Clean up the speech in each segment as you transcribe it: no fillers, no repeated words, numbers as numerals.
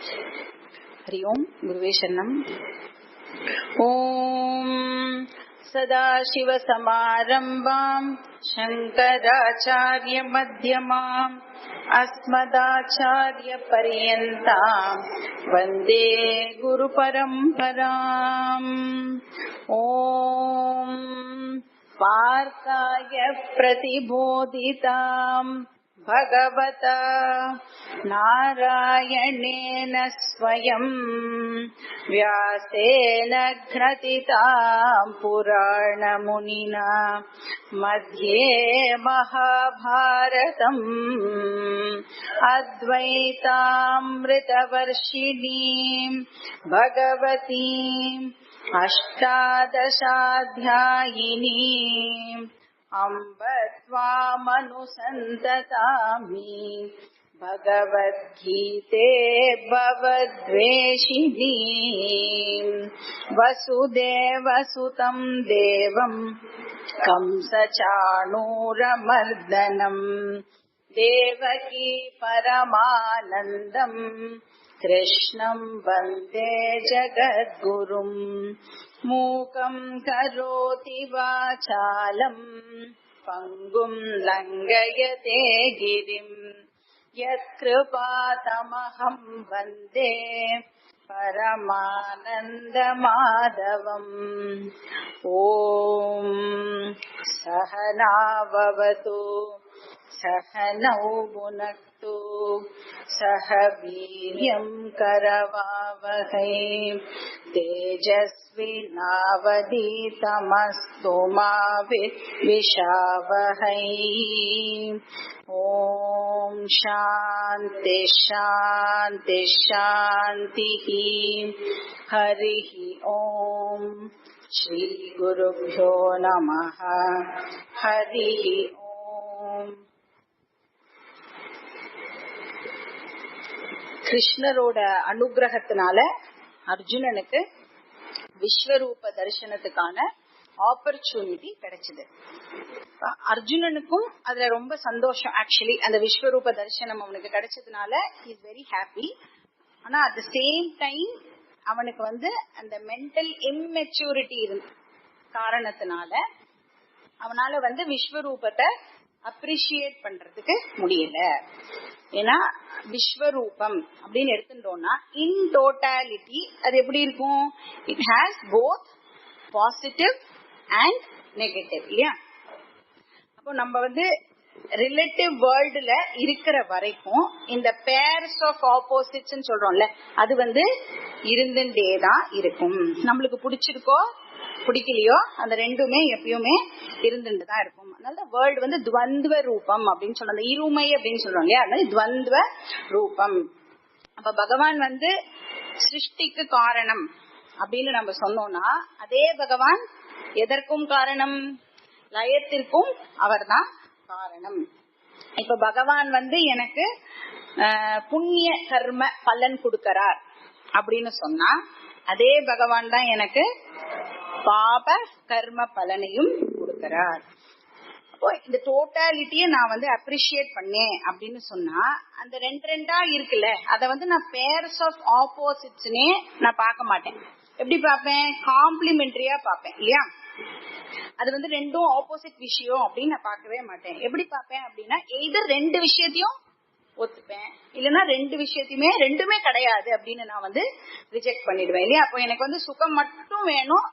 हरि ओम गुरुवे शरणम। ओम सदाशिव समारंभां शंकराचार्य मध्यमाम् अस्मदाचार्य पर्यन्तां वन्दे गुरु परम्पराम्। ओम पार्थाय प्रतिबोधितां भगवता नारायणेन स्वयं व्यासेन घ्नतितां पुराणमुनिना मध्ये महाभारतम् अद्वैतामृतवर्षिणीं भगवतीम् अष्टादशाध्यायिनीम् अम्ब त्वामनुसन्ततामि भगवद्गीते भवद्वेषिणीम् वसुदेवसुतं देवम् कंसचाणूरमर्दनम् देवकी परमानन्दम् कृष्णं वन्दे जगद्गुरुम् मूकं करोति वाचालं पङ्गुं लङ्घयते गिरिं यत्कृपातमहं वन्दे परमानन्दमाधवम्। ॐ सहना भवतु सहनौ भुनक्तु सह वीर्यं करवावहै तेजस्विनावधीतमस्तु मा विद्विषावहै। ॐ शान्ति शान्ति शान्तिः। हरिः ॐ श्री गुरुभ्यो नमः। हरिः ॐ। கிருஷ்ணரோட அனுகிரகத்தினால அர்ஜுனனுக்கு விஸ்வரூப தரிசனத்துக்கான ஆப்பர்ச்சுனிட்டி கிடைச்சது. அர்ஜுனனுக்கும் அதுல ரொம்ப சந்தோஷம். ஆக்சுவலி அந்த விஸ்வரூப தரிசனம் அவனுக்கு கிடைச்சதுனால he is very happy. ஆனா at the same time அவனுக்கு அந்த மென்டல் இம்மெச்சூரிட்டி காரணத்தினால அவனால விஸ்வரூபத்தை அப்ரிஷியேட் பண்றதுக்கு முடியல. ஏன்னா விஸ்வரூபம் அப்படின்னு எடுத்துட்டோம்னா இன் டோட்டாலிட்டி அது எப்படி இருக்கும்? It has both positive and negative இல்லையா? அப்போ நம்ம ரிலேட்டிவ் வேர்ல்டுல இருக்கிற வரைக்கும் இந்த பேர்ஸ் ஆஃப் ஆப்போசிட்ஸ் சொல்றோம்ல, அது இருந்துட்டே தான் இருக்கும். நம்மளுக்கு பிடிச்சிருக்கோ பிடிக்கலையோ அந்த ரெண்டுமே எப்பயுமே இருந்துட்டு தான் இருக்கும். அதனால வேர்ல்டு துவந்துவ ரூபம் அப்படின்னு சொல்றோம். அந்த இருமை அப்படின்னு சொல்றோம் இல்லையா, அதனால துவந்துவ ரூபம். அப்ப பகவான் சிருஷ்டிக்கு காரணம் அப்படின்னு நம்ம சொன்னோம்னா அதே பகவான் எதற்கும் காரணம், லயத்திற்கும் அவர் தான் காரணம். இப்ப பகவான் எனக்கு புண்ணிய கர்ம பலன் கொடுக்கிறார் அப்படின்னு சொன்னா அதே பகவான் தான் எனக்கு பாப கர்ம பலனையும் கொடுக்கிறார். அப்போ இந்த டோட்டாலிட்டியை நான் அப்ரிஷியேட் பண்ணேன் அப்படின்னு சொன்னா அந்த ரெண்டா இருக்குல்ல, அத நான் பேர்ஸ் ஆஃப் ஆப்போசிட்ஸ்னே நான் பார்க்க மாட்டேன். எப்படி பார்ப்பேன்? காம்ப்ளிமெண்டரியா பார்ப்பேன் இல்லையா? அது ரெண்டும் ஆப்போசிட் விஷயம் அப்படின்னு நான் பார்க்கவே மாட்டேன். எப்படி பார்ப்பேன் அப்படின்னா எய்தர் ரெண்டு விஷயத்தையும் ஒத்துப்பேன், இல்லைன்னா ரெண்டு விஷயத்தையுமே ரெண்டுமே கிடையாது அப்படின்னு நான் ரிஜெக்ட் பண்ணிடுவேன் இல்லையா? அப்போ எனக்கு சுகம் மட்டும் வேணும்,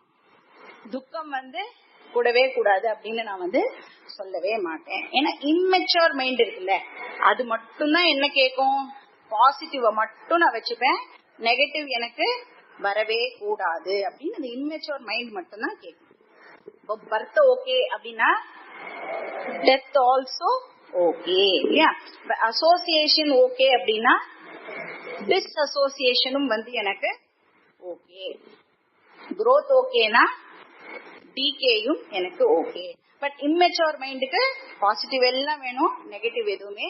துக்கம் கூடவே கூடாது அப்படின்னு நான் சொல்லவே மாட்டேன். ஏன்னா இம்மெச்சூர் மைண்ட் இருக்குல்ல, அது மட்டும் தான் என்ன கேட்கும்? பாசிட்டிவ மட்டும் நான் வச்சுப்பேன், நெகட்டிவ் எனக்கு வரவே கூடாது அப்படின்னு அந்த இம்மெச்சூர் மைண்ட் மட்டும் தான் கேட்கும். பர்த் ஓகே அப்படின்னா டெத் ஆல்சோ ஓகே இல்லையா? அசோசியேஷன் ஓகே அப்படின்னா டிஸ் அசோசியேஷனும் எனக்கு ஓகே. growth ஓகேனா டிகேயும் எனக்கு ஓகே. பட் இம்மெச்சூர் மைண்டுக்கு பாசிட்டிவ் எல்லாம் வேணும், நெகட்டிவ் எதுவுமே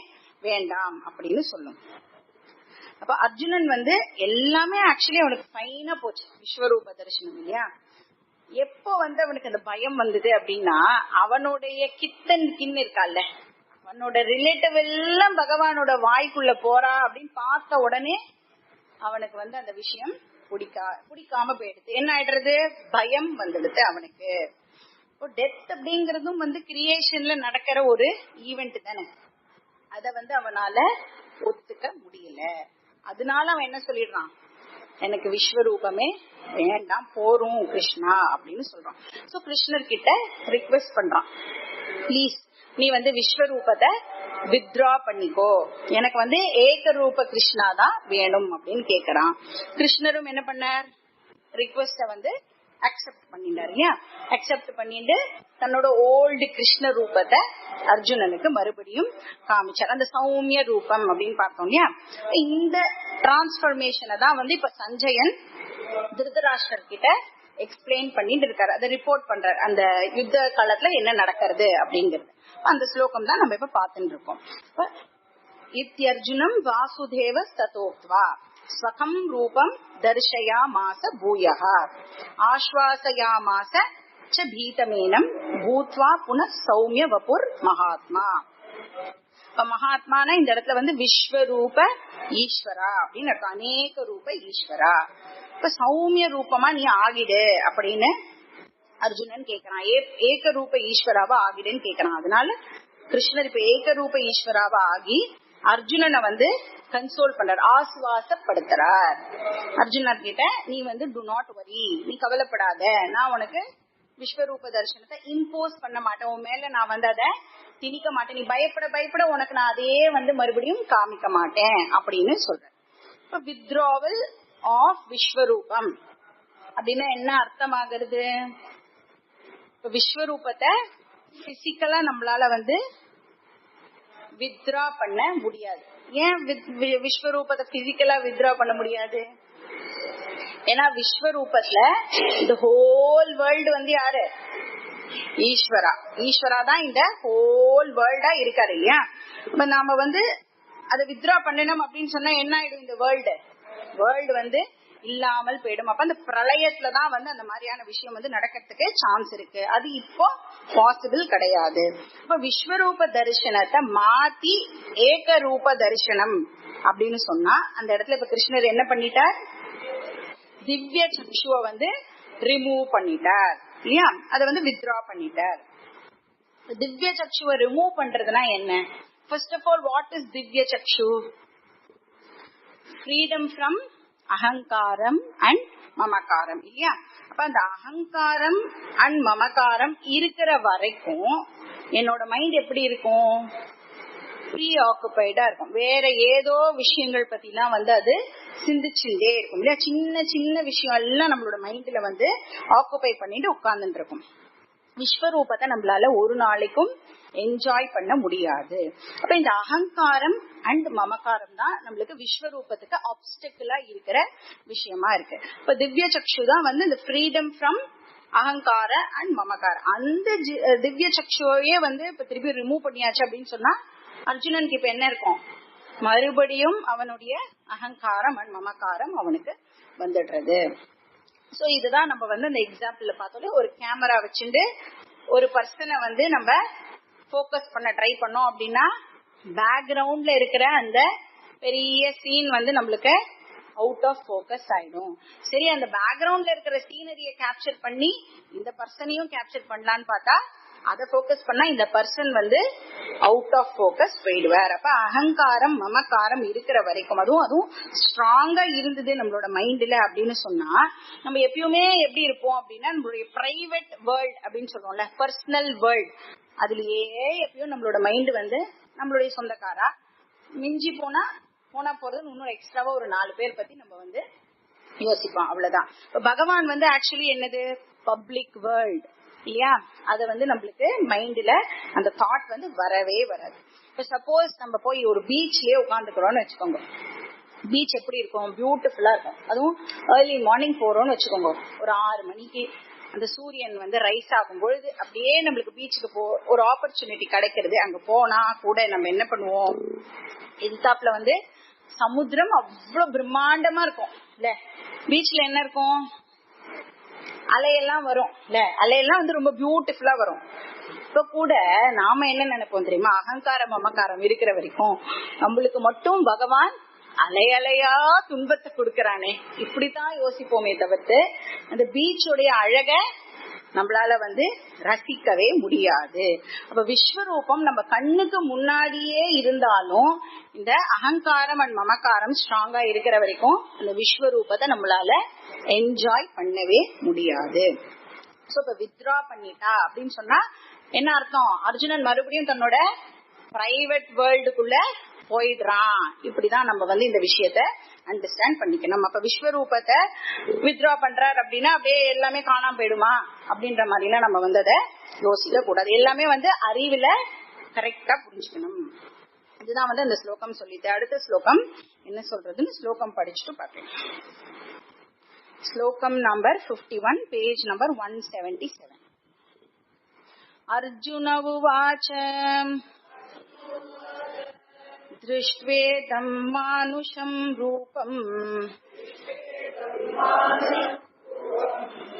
வேண்டாம் அப்படின்னு சொல்லும். அப்ப அர்ஜுனன் எல்லாமே ஆக்சுவலி அவனுக்கு ஃபைனா போச்சு விஸ்வரூப தரிசனம் இல்லையா? எப்போ அவனுக்கு அந்த பயம் வந்தது அப்படின்னா அவனுடைய கித்தன் இருக்கால, அவனோட ரிலேட்டிவ் எல்லாம் பகவானோட வாய்க்குள்ள போறா அப்படின்னு பார்த்த உடனே அவனுக்கு வந்து அந்த விஷயம் பிடிக்காம போயிடுது. என்ன ஆயிடுறது? பயம் வந்துடுது அவனுக்கு. டெத் அப்படிங்கறதும் வந்து கிரியேஷன்ல நடக்கிற ஒரு ஈவெண்ட் தானே. அத வந்து அவனால ஒத்துக்க முடியல. அதனால அவன் என்ன சொல்லிடுறான்? எனக்கு விஸ்வரூபமே வேண்டாம், போரும் கிருஷ்ணா அப்படின்னு சொல்றான். சோ கிருஷ்ணர் கிட்ட ரிக்வெஸ்ட் பண்றான், பிளீஸ் நீ வந்து விஸ்வரூபத்தை வித்ரா பண்ணிக்கோ, எனக்கு வந்து ஏக ரூப கிருஷ்ணா தான் வேணும் அப்படின்னு கேக்குறான். கிருஷ்ணரும் என்ன பண்ணார்? ரிக்வெஸ்ட வந்து அக்செப்ட் பண்ணிட்டாரு. அக்செப்ட் பண்ணிட்டு தன்னோட ஓல்டு கிருஷ்ண ரூபத்தை அர்ஜுனனுக்கு மறுபடியும் காமிச்சார். அந்த சௌமிய ரூபம் அப்படின்னு பார்த்தோம் இல்லையா. இந்த டிரான்ஸ்பர்மேஷனை தான் வந்து இப்ப சஞ்சயன் திருதராஷ்டிரர் கிட்ட எக்ஸ்பிளைன் பண்ணிட்டு இருக்காரு. அதை ரிப்போர்ட் பண்றாரு, அந்த யுத்த காலத்துல என்ன நடக்கிறது அப்படிங்கிறது. அந்த ஸ்லோகம் தான் நம்ம இப்ப பார்த்துட்டு இருக்கோம். இத்யர்ஜுனம் வாசுதேவ ததோக்த்வா ஸ்வகம் ரூபம் தர்ஷயாமாஸ பூயஹ ஆஸ்வாசயாமாஸ ச பீதமேனம் பூத்வா புனః சௌமிய வபுர் மகாத்மா. இப்ப மகாத்மான இந்த இடத்துல வந்து விஸ்வரூப ஈஸ்வரா அப்படின்னு அநேக ரூப ஈஸ்வரா. இப்ப சௌமிய ரூபமா நீ ஆகிடு அப்படின்னு அர்ஜுனன் கேக்குறான். ஏக ரூப ஈஸ்வராவா ஆகிடுன்னு கேக்குறான். அதனால கிருஷ்ணர் இப்ப ஏக ரூப ஈஸ்வராவா ஆகி அர்ஜுனனை வந்து கன்சோல் பண்றார், ஆசுவாசப்படுத்துறார். அர்ஜுனர் கிட்ட நீ வந்து டு நாட் வரி, நீ கவலைப்படாத, நான் உனக்கு விஸ்வரூப தரிசனத்தை இம்போஸ் பண்ண மாட்டேன், உன் மேல நான் வந்து அதை திணிக்க மாட்டேன், நீ பயப்பட உனக்கு நான் அதே வந்து மறுபடியும் காமிக்க மாட்டேன் அப்படின்னு சொல்றேன். இப்ப வித்ராவல் ஆஃப் விஸ்வரூபம் அப்படின்னா என்ன அர்த்தம் ஆகுறது? இப்ப விஸ்வரூபத்தை பிசிக்கலா நம்மளால வந்து வித்ரா பண்ண முடியாது. ஏன் விஸ்வரூபத்தை பிசிக்கலா வித்ரா பண்ண முடியாது? ஏன்னா விஸ்வரூபத்துல இந்த ஹோல் வேர்ல்டு வந்து யாரு? ஈஸ்வரா. ஈஸ்வரா தான் இந்த ஹோல் வேர்ல்டா இருக்காரு இல்லையா. இப்ப நாம வந்து அதை வித்ரா பண்ணணும் அப்படின்னு சொன்னா என்ன ஆயிடும்? இந்த வேர்ல்டு வந்து இல்லாமல் போயிடும். அப்ப அந்த பிரளயத்துலதான் வந்து அந்த மாதிரியான விஷயம் வந்து நடக்கிறதுக்கு சான்ஸ் இருக்கு. அது இப்போ பாசிபிள் கிடையாது. இப்ப விஸ்வரூப தரிசனத்தை மாத்தி ஏக ரூப தரிசனம் அப்படின்னு சொன்னா அந்த இடத்துல இப்ப கிருஷ்ணர் என்ன பண்ணிட்டார்? திவ்ய சக்ஷுவை வந்து ரிமூவ் பண்ணிட்டார் இல்லையா. அதை வந்து வித்ரா பண்ணிட்டார். திவ்ய சக்ஷுவை ரிமூவ் பண்றதுனா என்ன? First of all, what is திவ்ய சக்ஷு? ஃப்ரீடம் ஃப்ரம் அகங்காரம் அண்ட் மமகாரம் இல்லையா. அப்ப அந்த அகங்காரம் அண்ட் மமகாரம் இருக்கிற வரைக்கும் என்னோட மைண்ட் எப்படி இருக்கும்? ப்ரீ ஆக்குபைடா இருக்கும். வேற ஏதோ விஷயங்கள் பத்தி எல்லாம் வந்து அது சிந்திச்சுட்டே இருக்கும் இல்லையா. சின்ன சின்ன விஷயம் எல்லாம் நம்மளோட மைண்ட்ல வந்து ஆக்குபை பண்ணிட்டு உட்கார்ந்துட்டு இருக்கும். விஸ்வரூபத்தை நம்மளால ஒரு நாளைக்கும் என்ஜாய் பண்ண முடியாது. அப்ப இந்த அகங்காரம் அண்ட் மமகாரம் தான் நம்மளுக்கு விஸ்வரூபத்துக்கு ஆப்ஸ்டக்கிளா இருக்கிற விஷயமா இருக்கு. இப்ப திவ்ய சக்ஷு தான் வந்து இந்த ஃப்ரீடம் ஃப்ரம் அகங்கார அண்ட் மமகாரம். அந்த திவ்ய சக்ஷுவையே வந்து இப்ப திருப்பி ரிமூவ் பண்ணியாச்சு அப்படின்னு சொன்னா அர்ஜுனனுக்கு இப்ப என்ன இருக்கும்? மறுபடியும் அவனுடைய அகங்காரம் அண்ட் மமகாரம் அவனுக்கு வந்துடுறது. சோ இதுதான் நம்ம வந்து இந்த எக்ஸாம்பிள் பார்த்தோம். ஒரு கேமரா வச்சுட்டு ஒரு பர்சனை வந்து நம்ம போக்கஸ் பண்ண ட்ரை பண்ணோம் அப்படின்னா பேக்ரவுண்ட்ல இருக்கிற அந்த பெரிய சீன் வந்து நம்மளுக்கு அவுட் ஆஃப் போக்கஸ் ஆயிடும். சரி, அந்த பேக்ரவுண்ட்ல இருக்கிற சீனரிய கேப்சர் பண்ணி இந்த பர்சனையும் கேப்சர் பண்ணலான்னு பார்த்தா அதை போக்கஸ் பண்ணா இந்த பர்சன் வந்து அவுட் ஆஃப் போக்கஸ் போயிடுவார். அப்ப அகங்காரம் மமகாரம் இருக்கிற வரைக்கும் அதுவும் ஸ்ட்ராங்கா இருந்தது நம்மளோட மைண்ட்ல அப்படின்னு சொன்னா நம்ம எப்பயுமே எப்படி இருப்போம் அப்படின்னா நம்மளுடைய பிரைவேட் வேர்ல்ட் அப்படின்னு சொல்லுவோம்ல, பர்சனல் வேர்ல்ட், அதுலயே எப்பயும் நம்மளோட மைண்ட் வந்து நம்மளுடைய சொந்தக்காரா மிஞ்சி போனா போறது இன்னொரு எக்ஸ்ட்ராவா ஒரு 4 பேர் பத்தி நம்ம வந்து யோசிப்போம், அவ்வளவுதான். பகவான் வந்து ஆக்சுவலி என்னது? பப்ளிக் வேர்ல்ட் இல்லையா. அத வந்து நம்மளுக்கு மைண்ட்ல அந்த தாட் வந்து வரவே வராது. இப்ப சப்போஸ் நம்ம போய் ஒரு பீச்லயே உட்காந்துக்கிறோம்னு வச்சுக்கோங்க. பீச் எப்படி இருக்கும்? பியூட்டிஃபுல்லா இருக்கும். அதுவும் ஏர்லி மார்னிங் போறோம்னு வச்சுக்கோங்க, ஒரு 6 மணிக்கு அந்த சூரியன் வந்து ரைஸ் ஆகும் பொழுது அப்படியே நம்மளுக்கு பீச்சுக்கு ஒரு ஆப்பர்ச்சுனிட்டி கிடைக்கிறது. அங்க போனா கூட நம்ம என்ன பண்ணுவோம்? எதிர்த்தாப்புல வந்து சமுத்திரம் அவ்வளவு பிரம்மாண்டமா இருக்கும் இல்ல. பீச்ல என்ன இருக்கும்? அலையெல்லாம் வரும் இல்ல. அலையெல்லாம் வந்து ரொம்ப பியூட்டிஃபுல்லா வரும். இப்ப கூட நாம என்ன நினைப்போம் தெரியுமா? அகங்காரம் மமகாரம் இருக்கிற வரைக்கும் நம்மளுக்கு மட்டும் பகவான் அலையலையா துன்பத்தை கொடுக்கறானே, இப்படித்தான் யோசிப்போமே தவிர்த்து அந்த பீச்சோடைய அழக நம்மளால ரசிக்கவே முடியாது. அப்ப விஸ்வரூபம் நம்ம கண்ணுக்கு முன்னாடியே இருந்தாலும் இந்த அகங்காரம் அண்ட் மமக்காரம் ஸ்ட்ராங்கா இருக்கிற வரைக்கும் அந்த விஸ்வரூபத்தை நம்மளால என்ஜாய் பண்ணவே முடியாது. சோ இப்ப வித்ரா பண்ணிட்டா அப்படின்னு சொன்னா என்ன அர்த்தம்? அர்ஜுனன் மறுபடியும் தன்னோட பிரைவேட் வேர்ல்டுக்குள்ள போயிடுறான். இப்படிதான் நம்ம இந்த விஷயத்த அண்டர்ஸ்டாண்ட் பண்ணிக்கணும். அப்ப விஸ்வரூபத்தை வித்ரா பண்றாரு அப்படின்னா அப்படியே எல்லாமே காணாம போயிடுமா அப்படின்ற மாதிரி எல்லாம் நம்ம அதை யோசிக்க கூடாது. எல்லாமே அறிவுல கரெக்டா புரிஞ்சுக்கணும். இதுதான் இந்த ஸ்லோகம் சொல்லிட்டு அடுத்த ஸ்லோகம் என்ன சொல்றதுன்னு ஸ்லோகம் படிச்சுட்டு பாக்கலாம். ஸ்லோகம் நம்பர் 51, பேஜ் நம்பர் 177. அர்ஜுன உவாச திருஷ்ட்வேதம் மானுஷம் ரூபம்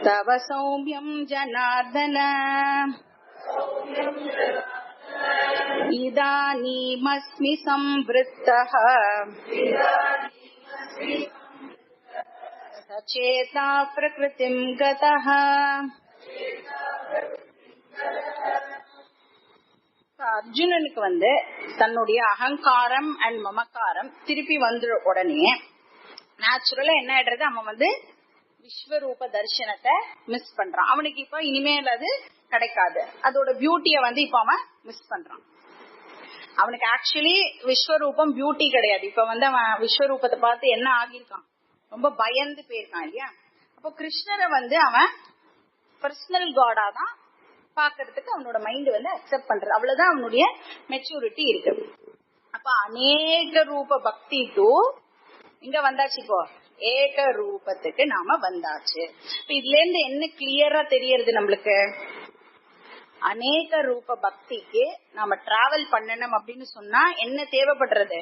தவ சௌம்யம் ஜனார்தன இதானீமஸ்மி சம்வ்ருத்தஹ சசேதா பிரகிருதிம் கதஹ. அர்ஜுனனுக்கு தன்னுடைய அகங்காரம் அண்ட் மமக்காரம் திருப்பி வந்த உடனே நேச்சுரலா என்ன ஆயிடுறது, அவன் விஸ்வரூப தரிசனத்தை மிஸ் பண்றான். அவனுக்கு இப்ப இனிமேல் அது கிடைக்காது. அதோட பியூட்டிய இப்ப அவன் மிஸ் பண்றான். அவனுக்கு ஆக்சுவலி விஸ்வரூபம் பியூட்டி கிடையாது. இப்ப அவன் விஸ்வரூபத்தை பார்த்து என்ன ஆகியிருக்கான், ரொம்ப பயந்து போயிருக்கான் இல்லையா. அப்போ கிருஷ்ணரை அவன் பர்சனல் காடா தான் பாக்குறதுக்கு அவனோட மைண்ட் அக்செப்ட் பண்றது. அவ்வளவுதான் அவனுடைய மெச்சூரிட்டி இருக்கு. அப்ப அநேக ரூப பக்தி டு இங்க வந்தாச்சு. இப்போ ஏக ரூபத்துக்கு நாம வந்தாச்சு. இதுல இருந்து என்ன கிளியரா தெரியறது நம்மளுக்கு, அநேக ரூப பக்திக்கு நாம டிராவல் பண்ணணும் அப்படின்னு சொன்னா என்ன தேவைப்படுறது,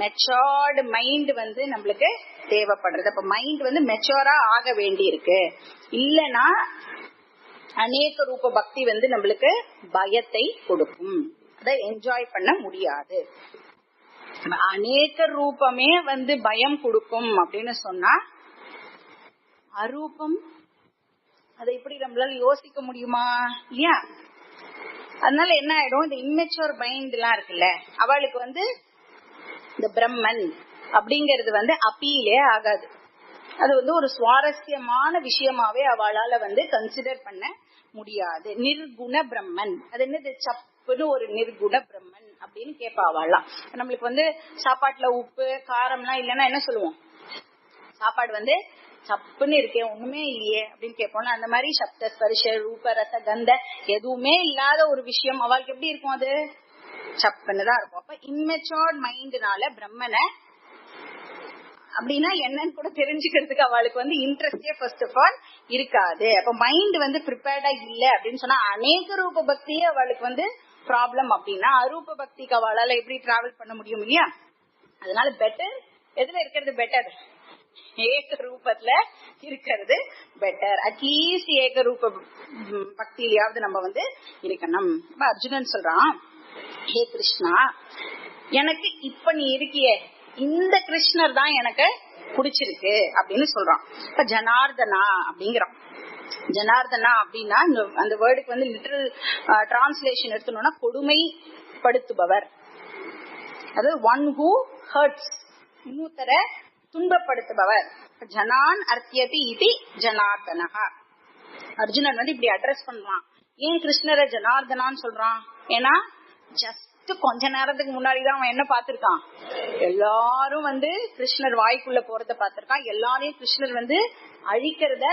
மெச்சோர்டு மைண்ட் நம்மளுக்கு தேவைப்படுறது. அப்ப மைண்ட் மெச்சோரா ஆக வேண்டி இருக்கு. இல்லனா அநேக ரூப பக்தி நம்மளுக்கு பயத்தை கொடுக்கும், அதை என்ஜாய் பண்ண முடியாது. அநேக ரூபமே பயம் கொடுக்கும் அப்படின்னு சொன்னா அரூபம் அதை இப்படி நம்மளால யோசிக்க முடியுமா இல்லையா. அதனால என்ன ஆயிடும், இந்த இம்மெச்சூர் மைண்ட் எல்லாம் இருக்குல்ல, அவளுக்கு இந்த பிரம்மன் அப்படிங்கறது அப்பீலே ஆகாது. அது ஒரு சுவாரஸ்யமான விஷயமாவே அவளால கன்சிடர் பண்ண முடியாது. நிர்குண பிரம்மன், அது என்னது, சப்புன்னு ஒரு நிர்குண பிரம்மன் அப்படின்னு கேட்பாவாளாம். நம்மளுக்கு சாப்பாட்டுல உப்பு காரம் எல்லாம் இல்லைன்னா என்ன சொல்லுவோம், சாப்பாடு சப்புன்னு இருக்கே ஒண்ணுமே இல்லையே அப்படின்னு கேட்போம்ல. அந்த மாதிரி சப்த ஸ்பர்ஷ ரூப ரச கந்த எதுவுமே இல்லாத ஒரு விஷயம் அவளுக்கு எப்படி இருக்கும், அது சப்புன்னு தான் இருக்கும். அப்ப இம்மெச்சோர்ட் மைண்ட்னால பிரம்மனை அப்படின்னா என்னன்னு கூட தெரிஞ்சுக்கிறதுக்கு அவளுக்கு இன்ட்ரெஸ்டே ஃபர்ஸ்ட் ஆஃப் ஆல் இருக்காது. அப்ப மைண்ட் ப்ரிப்பேர்டா இல்ல அப்படின்னு சொன்னா அநேக ரூப பக்தியே அவளுக்கு ப்ராப்ளம். அப்படின்னா அரூப பக்திக்கு அவளால எப்படி டிராவல் பண்ண முடியும் இல்லையா. அதனால பெட்டர் எதுல இருக்கிறது, பெட்டர் ஏக ரூபத்துல இருக்கிறது பெட்டர். அட்லீஸ்ட் ஏக ரூப பக்தியிலாவது நம்ம இருக்கணும். அர்ஜுனன் சொல்றான், ஹே கிருஷ்ணா, எனக்கு இப்ப நீ இருக்கியே இந்த கிருஷ்ணர் தான் எனக்கு பிடிச்சிருக்கு அப்படின்னு சொல்றான். இப்ப ஜனார்தனா அப்படிங்கிறான். ஜனார்தனா அப்படின்னா அந்த வேர்டுக்கு லிட்டரல் டிரான்ஸ்லேஷன் எடுத்தோம்னா கொடுமைப்படுத்துபவர், அது ஒன் ஹூ ஹர்ட்ஸ், இன்னொருத்தர துன்பப்படுத்துபவர். ஜனான் அர்த்தியதி இது ஜனார்தனஹா. அர்ஜுனன் இப்படி அட்ரஸ் பண்றான். ஏன் கிருஷ்ணரை ஜனார்தனான்னு சொல்றான், ஏன்னா ஜஸ்ட் கொஞ்ச நேரத்துக்கு முன்னாடிதான் அவன் என்ன பாத்திருக்கான், எல்லாரும் கிருஷ்ணர் வாய்க்குள்ள போறத பாத்திருக்கான். எல்லாரையும் கிருஷ்ணர் அழிக்கிறத,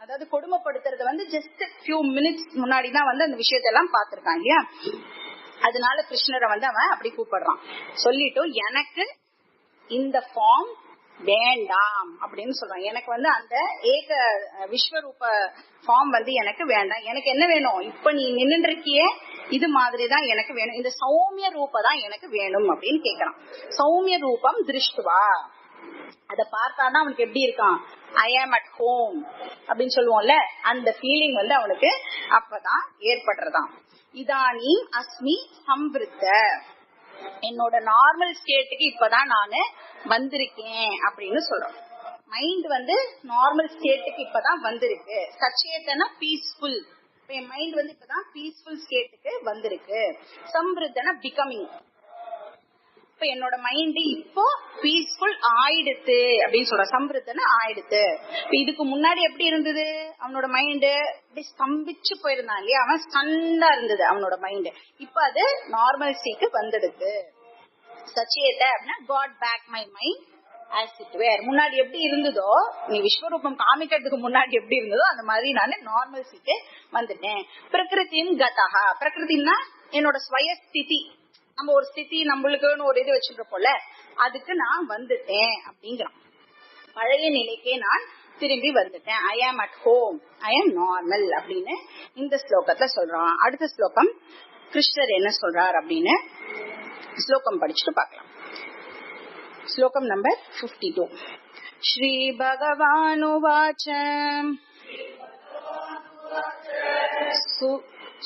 அதாவது கொடுமைப்படுத்துறத ஜஸ்ட் ஃபியூ மினிட்ஸ் முன்னாடிதான் அந்த விஷயத்தெல்லாம் பாத்திருக்கான் இல்லையா. அதனால கிருஷ்ணரை அவன் அப்படி கூப்பிடுறான். சொல்லிட்டு எனக்கு இந்த ஃபார்ம் வேண்டாம் அப்படின்னு சொல்றான். எனக்கு அந்த ஏக விஸ்வரூப ஃபார்ம் எனக்கு வேண்டாம். எனக்கு என்ன வேணும், இப்ப நீ நின்று இருக்கியே இது மாதிரிதான் எனக்கு வேணும், இந்த சௌமிய ரூப தான் எனக்கு வேணும் அப்படின்னு கேக்குறான். சௌமிய ரூபம் திருஷ்டுவா, அத பார்த்தாதான் அவனுக்கு எப்படி இருக்கான், ஐ ஆம் அட் ஹோம் அப்படின்னு சொல்லுவோம்ல, அந்த ஃபீலிங் அவனுக்கு அப்பதான் ஏற்படுறதாம். இதானி அஸ்மி சம்விருத்த, என்னோட நார்மல் ஸ்டேட்டுக்கு இப்பதான் நானு வந்திருக்கேன் அப்படின்னு சொல்றோம். மைண்ட் வந்து நார்மல் ஸ்டேட்டுக்கு இப்பதான் வந்திருக்கு. சச்சேதனா பீஸ்ஃபுல். என் மைண்ட் வந்து இப்பதான் பீஸ்ஃபுல் ஸ்டேட்டுக்கு வந்திருக்கு. சம்பிருத்தனா பிகமிங். இப்ப என்னோட மைண்ட் இப்போ பீஸ்ஃபுல் ஆயிடுத்து அப்படின்னு சொல்ற. சம்பிருத்தனா ஆயிடுத்து. இதுக்கு முன்னாடி எப்படி இருந்தது அவனோட மைண்ட்? அப்படி ஸ்தம்பிச்சு போயிருந்தான் இல்லையா, அவன் ஸ்டண்டா இருந்தது அவனோட மைண்ட். இப்ப அது நார்மல் ஸ்டேட்க்கு வந்துடுது. சச்சேத அப்படின்னா God back my mind as it were. முன்னாடி எப்படி இருந்ததோ, நீ விஸ்வரூபம் காமிக்கிறதுக்கு முன்னாடி எப்படி இருந்ததோ அந்த மாதிரி நான் நார்மல் ஸ்டேட்க்கு வந்துட்டேன். பிரகிருதின் கதஹா. பிரகிருதின்னா என்னோட ஸ்வயஸ்திதி. நம்ம ஒரு ஸ்திதி நம்மளுக்குன்னு ஒரு இது வச்சுருப்போம்ல, அதுக்கு நான் வந்துட்டேன் அப்படிங்கிறான். பழைய நிலைக்கே நான் திரும்பி வந்துட்டேன். ஐ ஆம் அட் ஹோம், ஐ ஆம் நார்மல் அப்படின்னு இந்த ஸ்லோகத்துல சொல்றான். அடுத்த ஸ்லோகம் கிருஷ்ணர் என்ன சொல்றார் அப்படின்னு ஸ்லோகம் படிச்சுட்டு பார்க்கலாம். ஸ்லோகம் நம்பர் 52. ஸ்ரீ பகவானுவாச்ச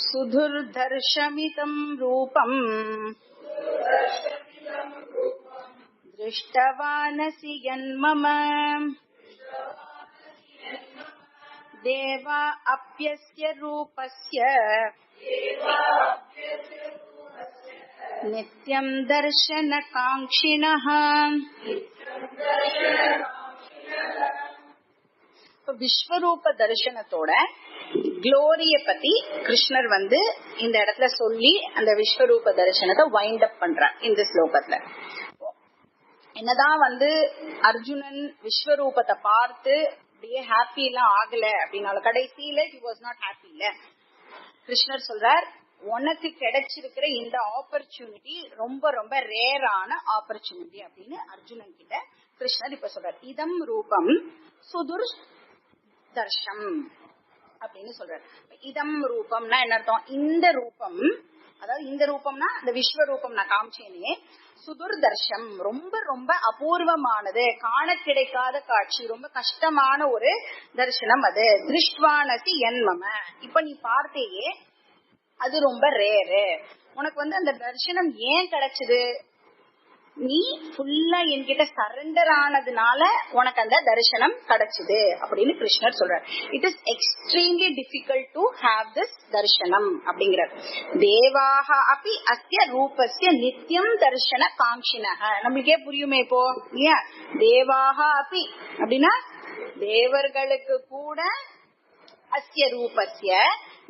சுதுர்தர்ஷமிதம் ரூபம் திருஷ்டவானசி யன்மம தேவா அப்யஸ்ய ரூபஸ்ய நித்யம் தர்ஷன காங்க்ஷிணஹ. விஸ்வரூப தரிசனத்தோட குளோரிய பத்தி கிருஷ்ணர் வந்து இந்த இடத்துல சொல்லி அந்த விஸ்வரூப தரிசனத்தை வைண்ட் அப் பண்றார் இந்த ஸ்லோகத்துல. என்னதான் வந்து அர்ஜுனன் விஸ்வரூபத்தை பார்த்து அப்படியே ஹாப்பி எல்லாம் ஆகல அப்படின்னாலும் கடைசியில he was not happy இல்ல. கிருஷ்ணர் சொல்றார், உனக்கு கிடைச்சிருக்கிற இந்த ஆப்பர்ச்சுனிட்டி ரொம்ப ரொம்ப ரேரான ஆப்பர்ச்சுனிட்டி அப்படின்னு அர்ஜுனன் கிட்ட கிருஷ்ணர் இப்ப சொல்றார். இதம் ரூபம் சுதுர் தர்ஷம் அப்படின்னு சொல்றாரு. இதம் ரூபம்னா என்ன அர்த்தம்? இந்த ரூபம், அதாவது இந்த ரூபம்னா இந்த விஸ்வரூபம் நான் காமிச்சேனே, சுதுர்தர்ஷம் ரொம்ப ரொம்ப அபூர்வமானது, காண கிடைக்காத காட்சி, ரொம்ப கஷ்டமான ஒரு தரிசனம் அது. திருஷ்வானசி என்மம, இப்ப நீ பார்த்தேயே அது ரொம்ப ரேரு. உனக்கு வந்து அந்த தரிசனம் ஏன் கிடைச்சது? நீ ஃபுல்லா என்கிட்ட சரண்டர் ஆனதுனால உனக்கு அந்த தரிசனம் கிடைச்சது அப்படின்னு கிருஷ்ணர் சொல்றார். It is extremely difficult to have this தரிசனம் அப்படிங்கிறார். தேவாக அப்படி அஸ்ய ரூபஸ்ய நித்தியம் தரிசன காங்க்ஷிணஹ. நம்மளுக்கே புரியுமே இப்போ இல்லையா? தேவாக அப்படி அப்படின்னா தேவர்களுக்கு கூட அஸ்ய ரூபஸ்ய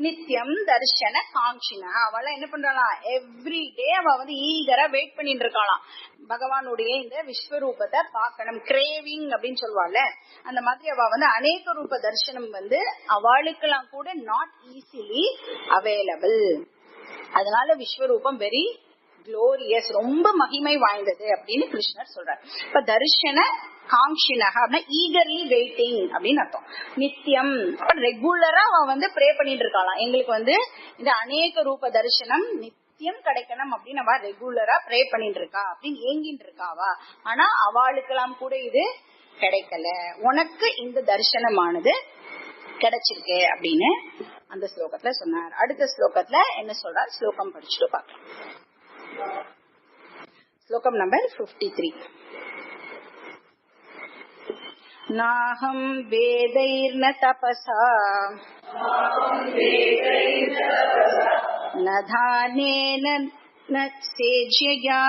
நித்தியம் தர்ஷன காங்க்ஷிணா. அவள என்ன பண்றாளாம்? எவ்ரி டே அவ வந்து ஈகரா வெயிட் பண்ணிட்டு இருக்காளாம் பகவானுடைய இந்த விஸ்வரூபத்தை பார்க்கணும். கிரேவிங் அப்படின்னு சொல்லுவாள்ல, அந்த மாதிரி அவ வந்து அநேக ரூப தரிசனம் வந்து அவளுக்கெல்லாம் கூட நாட் ஈஸிலி அவைலபிள். அதனால விஸ்வரூபம் வெரி குளோரியஸ், ரொம்ப மகிமை வாய்ந்தது அப்படின்னு கிருஷ்ணர் சொல்றார். இப்ப தரிசன காங்க்ஷிணஹ அப்படின்னா ஈகர்லி வெயிட்டிங் அப்படின்னு அர்த்தம். நித்தியம் ரெகுலரா அவன் வந்து ப்ரே பண்ணிட்டு இருக்காளாம், எங்களுக்கு வந்து இந்த அநேக ரூப தரிசனம் நித்தியம் கிடைக்கணும் அப்படின்னு அவ ரெகுலரா ப்ரே பண்ணிட்டு இருக்கா அப்படின்னு ஏங்கிட்டு இருக்காவா. ஆனா அவளுக்கெல்லாம் கூட இது கிடைக்கல, உனக்கு இந்த தரிசனமானது கிடைச்சிருக்கு அப்படின்னு அந்த ஸ்லோகத்துல சொன்னார். அடுத்த ஸ்லோகத்துல என்ன சொல்றார் ஸ்லோகம் படிச்சுட்டு பார்க்கலாம். ஸ்லோகம் நம்பர் 53. நாஹம் வேதைர்ன தபசா ந தானேன ந சேஜ்யயா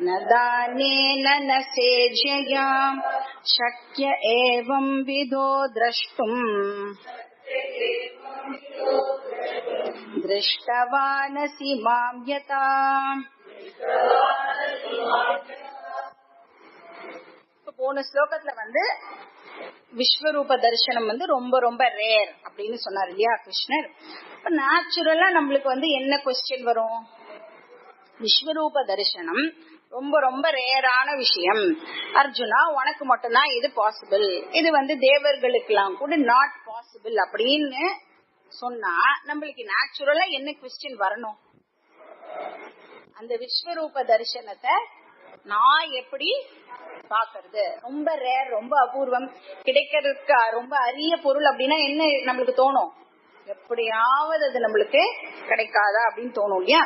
ந தானேன ந சேஜ்யயா ஷக்ய ஏவம் விதோ த்ரஷ்டும் திருஷ்டவானசி மாம் யதா. போன ஸ்லோகத்துல வந்து விஸ்வரூப தரிசனம் வந்து ரொம்ப ரொம்ப ரேர் அப்படின்னு சொன்னார் இல்லையா கிருஷ்ணர். இப்ப நேச்சுரலா நம்மளுக்கு வந்து என்ன கொஸ்டின் வரும்? விஸ்வரூப தரிசனம் ரொம்ப ரொம்ப ரேரான விஷயம் அர்ஜுனா, உனக்கு மட்டும்தான் இது பாசிபிள், இது வந்து தேவர்களுக்கு எல்லாம் கூட நாட் பாசிபிள் அப்படின்னு சொன்னா நம்மளுக்கு நேச்சுரலா என்ன கொஸ்டின் வரணும்? அந்த விஸ்வரூப தரிசனத்தை நான் எப்படி பாக்குறது? ரொம்ப ரேர், ரொம்ப அபூர்வம், கிடைக்கிறதுக்கு ரொம்ப அரிய பொருள் அப்படின்னா என்ன நம்மளுக்கு தோணும்? எப்படியாவது அது நம்மளுக்கு கிடைக்காதா அப்படின்னு தோணும் இல்லையா?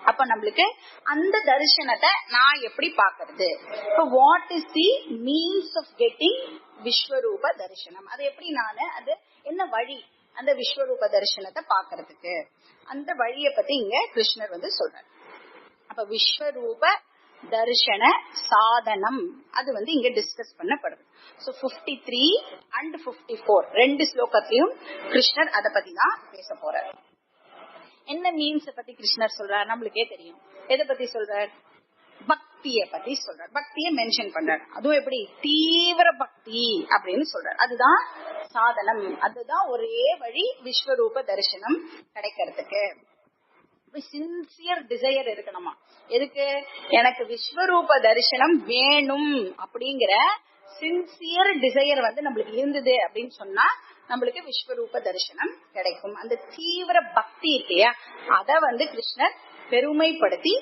அப்ப நம்மளுக்கு அந்த தரிசனத்தை நான் எப்படி பாக்குறது? இப்போ what is the means of getting விஸ்வரூப தரிசனம்? அது எப்படி நானு, அது என்ன வழி அந்த விஸ்வரூப தரிசனத்தை பாக்குறதுக்கு? அந்த வழியை பத்தி இங்க கிருஷ்ணர் வந்து சொல்றார். அப்ப விஸ்வரூப தர்ஷன சாதனம் அது வந்து இங்க டிஸ்கஸ் பண்ணப்படுது. சோ 53 and 54 ரெண்டு ஸ்லோகத்திலையும் கிருஷ்ணர் அத பத்தி தான் பேச போறார். என்ன மீன்ஸ் பத்தி கிருஷ்ணர் சொல்றார் நம்மளுக்கே தெரியும். எதை பத்தி சொல்றார்? பக்திய பத்தி சொல்றார். பக்திய மென்ஷன் பண்றார். அதுவும் எப்படி? தீவிர பக்தி அப்படின்னு சொல்றார். அதுதான் சாதனம், அதுதான் ஒரே வழி விஸ்வரூப தரிசனம் கிடைக்கிறதுக்கு. சின்சியர் டிசையர் இருக்கணுமா? எதுக்கு? எனக்கு விஸ்வரூப தரிசனம் வேணும் அப்படிங்கிற சின்சியர் டிசையர் வந்து நம்மளுக்கு இருந்தது அப்படின்னு சொன்னா நம்மளுக்கு விஸ்வரூப தரிசனம் கிடைக்கும். அந்த தீவிர பக்தி இல்லையா, அத வந்து கிருஷ்ணர் பெருமைப்படுத்தி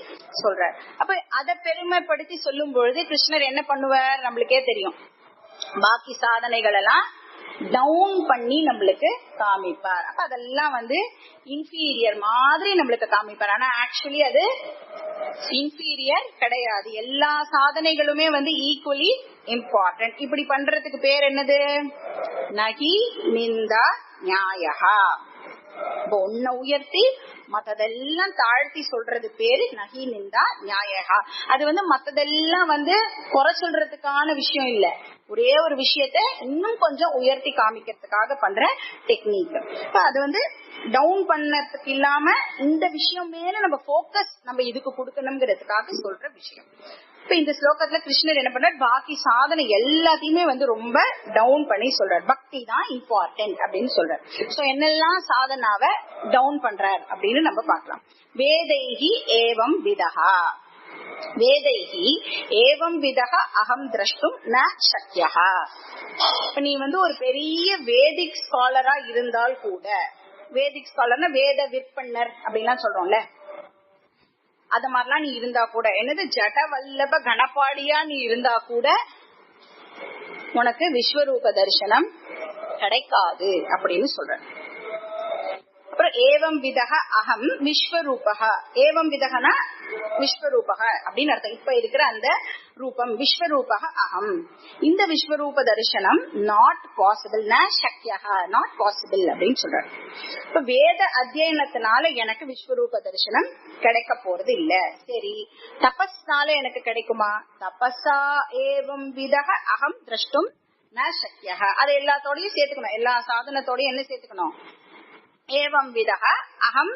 சொல்றார். அப்ப அத பெருமைப்படுத்தி சொல்லும் பொழுது கிருஷ்ணர் என்ன பண்ணுவார் நம்மளுக்கே தெரியும். பாக்கி சாதனைகள் எல்லாம் டவுன் பண்ணி நம்மளுக்கு காமிப்பார். அப்ப அதெல்லாம் வந்து இன்ஃபீரியர் மாதிரி நம்மளுக்கு காமிப்பார். ஆனா ஆக்சுவலி அது இன்ஃபீரியர் கிடையாது. எல்லா சாதனைகளுமே வந்து ஈக்குவலி இம்பார்ட்டன்ட். இப்படி பண்றதுக்கு பேர் என்னது? நகி நிந்தா நியாயா. ஒன்ன உயர்த்தி மத்ததெல்லாம் தாழ்த்தி சொல்றது பேரு நகி நிந்தா நியாயா. அது வந்து மத்ததெல்லாம் வந்து குறை சொல்றதுக்கான விஷயம் இல்ல, ஒரே ஒரு விஷயத்த இன்னும் கொஞ்சம் உயர்த்தி காமிக்கிறதுக்காக பண்ற டெக்னிக். அது வந்து டவுன் பண்ணதுக்கு இல்லாம இந்த விஷயம் மேல நம்ம போக்கஸ் நம்ம இதுக்கு கொடுக்கணுங்கிறதுக்காக சொல்ற விஷயம். இப்ப இந்த ஸ்லோகத்துல கிருஷ்ணர் என்ன பண்றார்? பாக்கி சாதனை எல்லாத்தையுமே வந்து ரொம்ப டவுன் பண்ணி சொல்றார். பக்தி தான் இம்பார்ட்டன்ட் அப்படின்னு சொல்றார். சோ என்னெல்லாம் சாதனாவை டவுன் பண்றார் அப்படின்னு நம்ம பார்க்கலாம். வேதைஹி ஏவம் விதஹா, வேதைஹி ஏவம் விதஹ அகம் திரஷ்டும் ந சக்யஹ. இப்ப நீ வந்து ஒரு பெரிய வேதிக் ஸ்காலரா இருந்தால் கூட, வேதிக் ஸ்காலர்னா வேத விற்பன்னர் அப்படின்லாம் சொல்றோம்ல, அத மாதிரிலாம் நீ இருந்தா கூட, என்னது ஜட வல்லப கணபாடியா நீ இருந்தா கூட உனக்கு விஸ்வரூப தரிசனம் கிடைக்காது அப்படின்னு சொல்ற. அப்புறம் ஏவம் விதஹ அகம் விஸ்வரூபஹ. ஏவம் விதஹனா விஸ்வரூபஹ அப்படின்னு அர்த்தம். இப்ப இருக்கிற அந்த ரூபம் விஸ்வரூபஹ அகம். இந்த விஸ்வரூப தரிசனம் நாட் பாசிபிள், ந சக்யஹ, நாட் பாசிபிள் அப்படின்னு சொல்றாரு. இப்ப வேத அத்தியனத்தினால எனக்கு விஸ்வரூப தரிசனம் கிடைக்க போறது இல்ல. சரி, தபஸ்னால எனக்கு கிடைக்குமா? தபஸா ஏவம் விதஹ அகம் திரஷ்டும் ந சக்யஹ. அது எல்லாத்தோடையும் சேர்த்துக்கணும். எல்லா சாதனத்தோடையும் என்ன சேர்த்துக்கணும்? ஏவம் விதஹ அகம்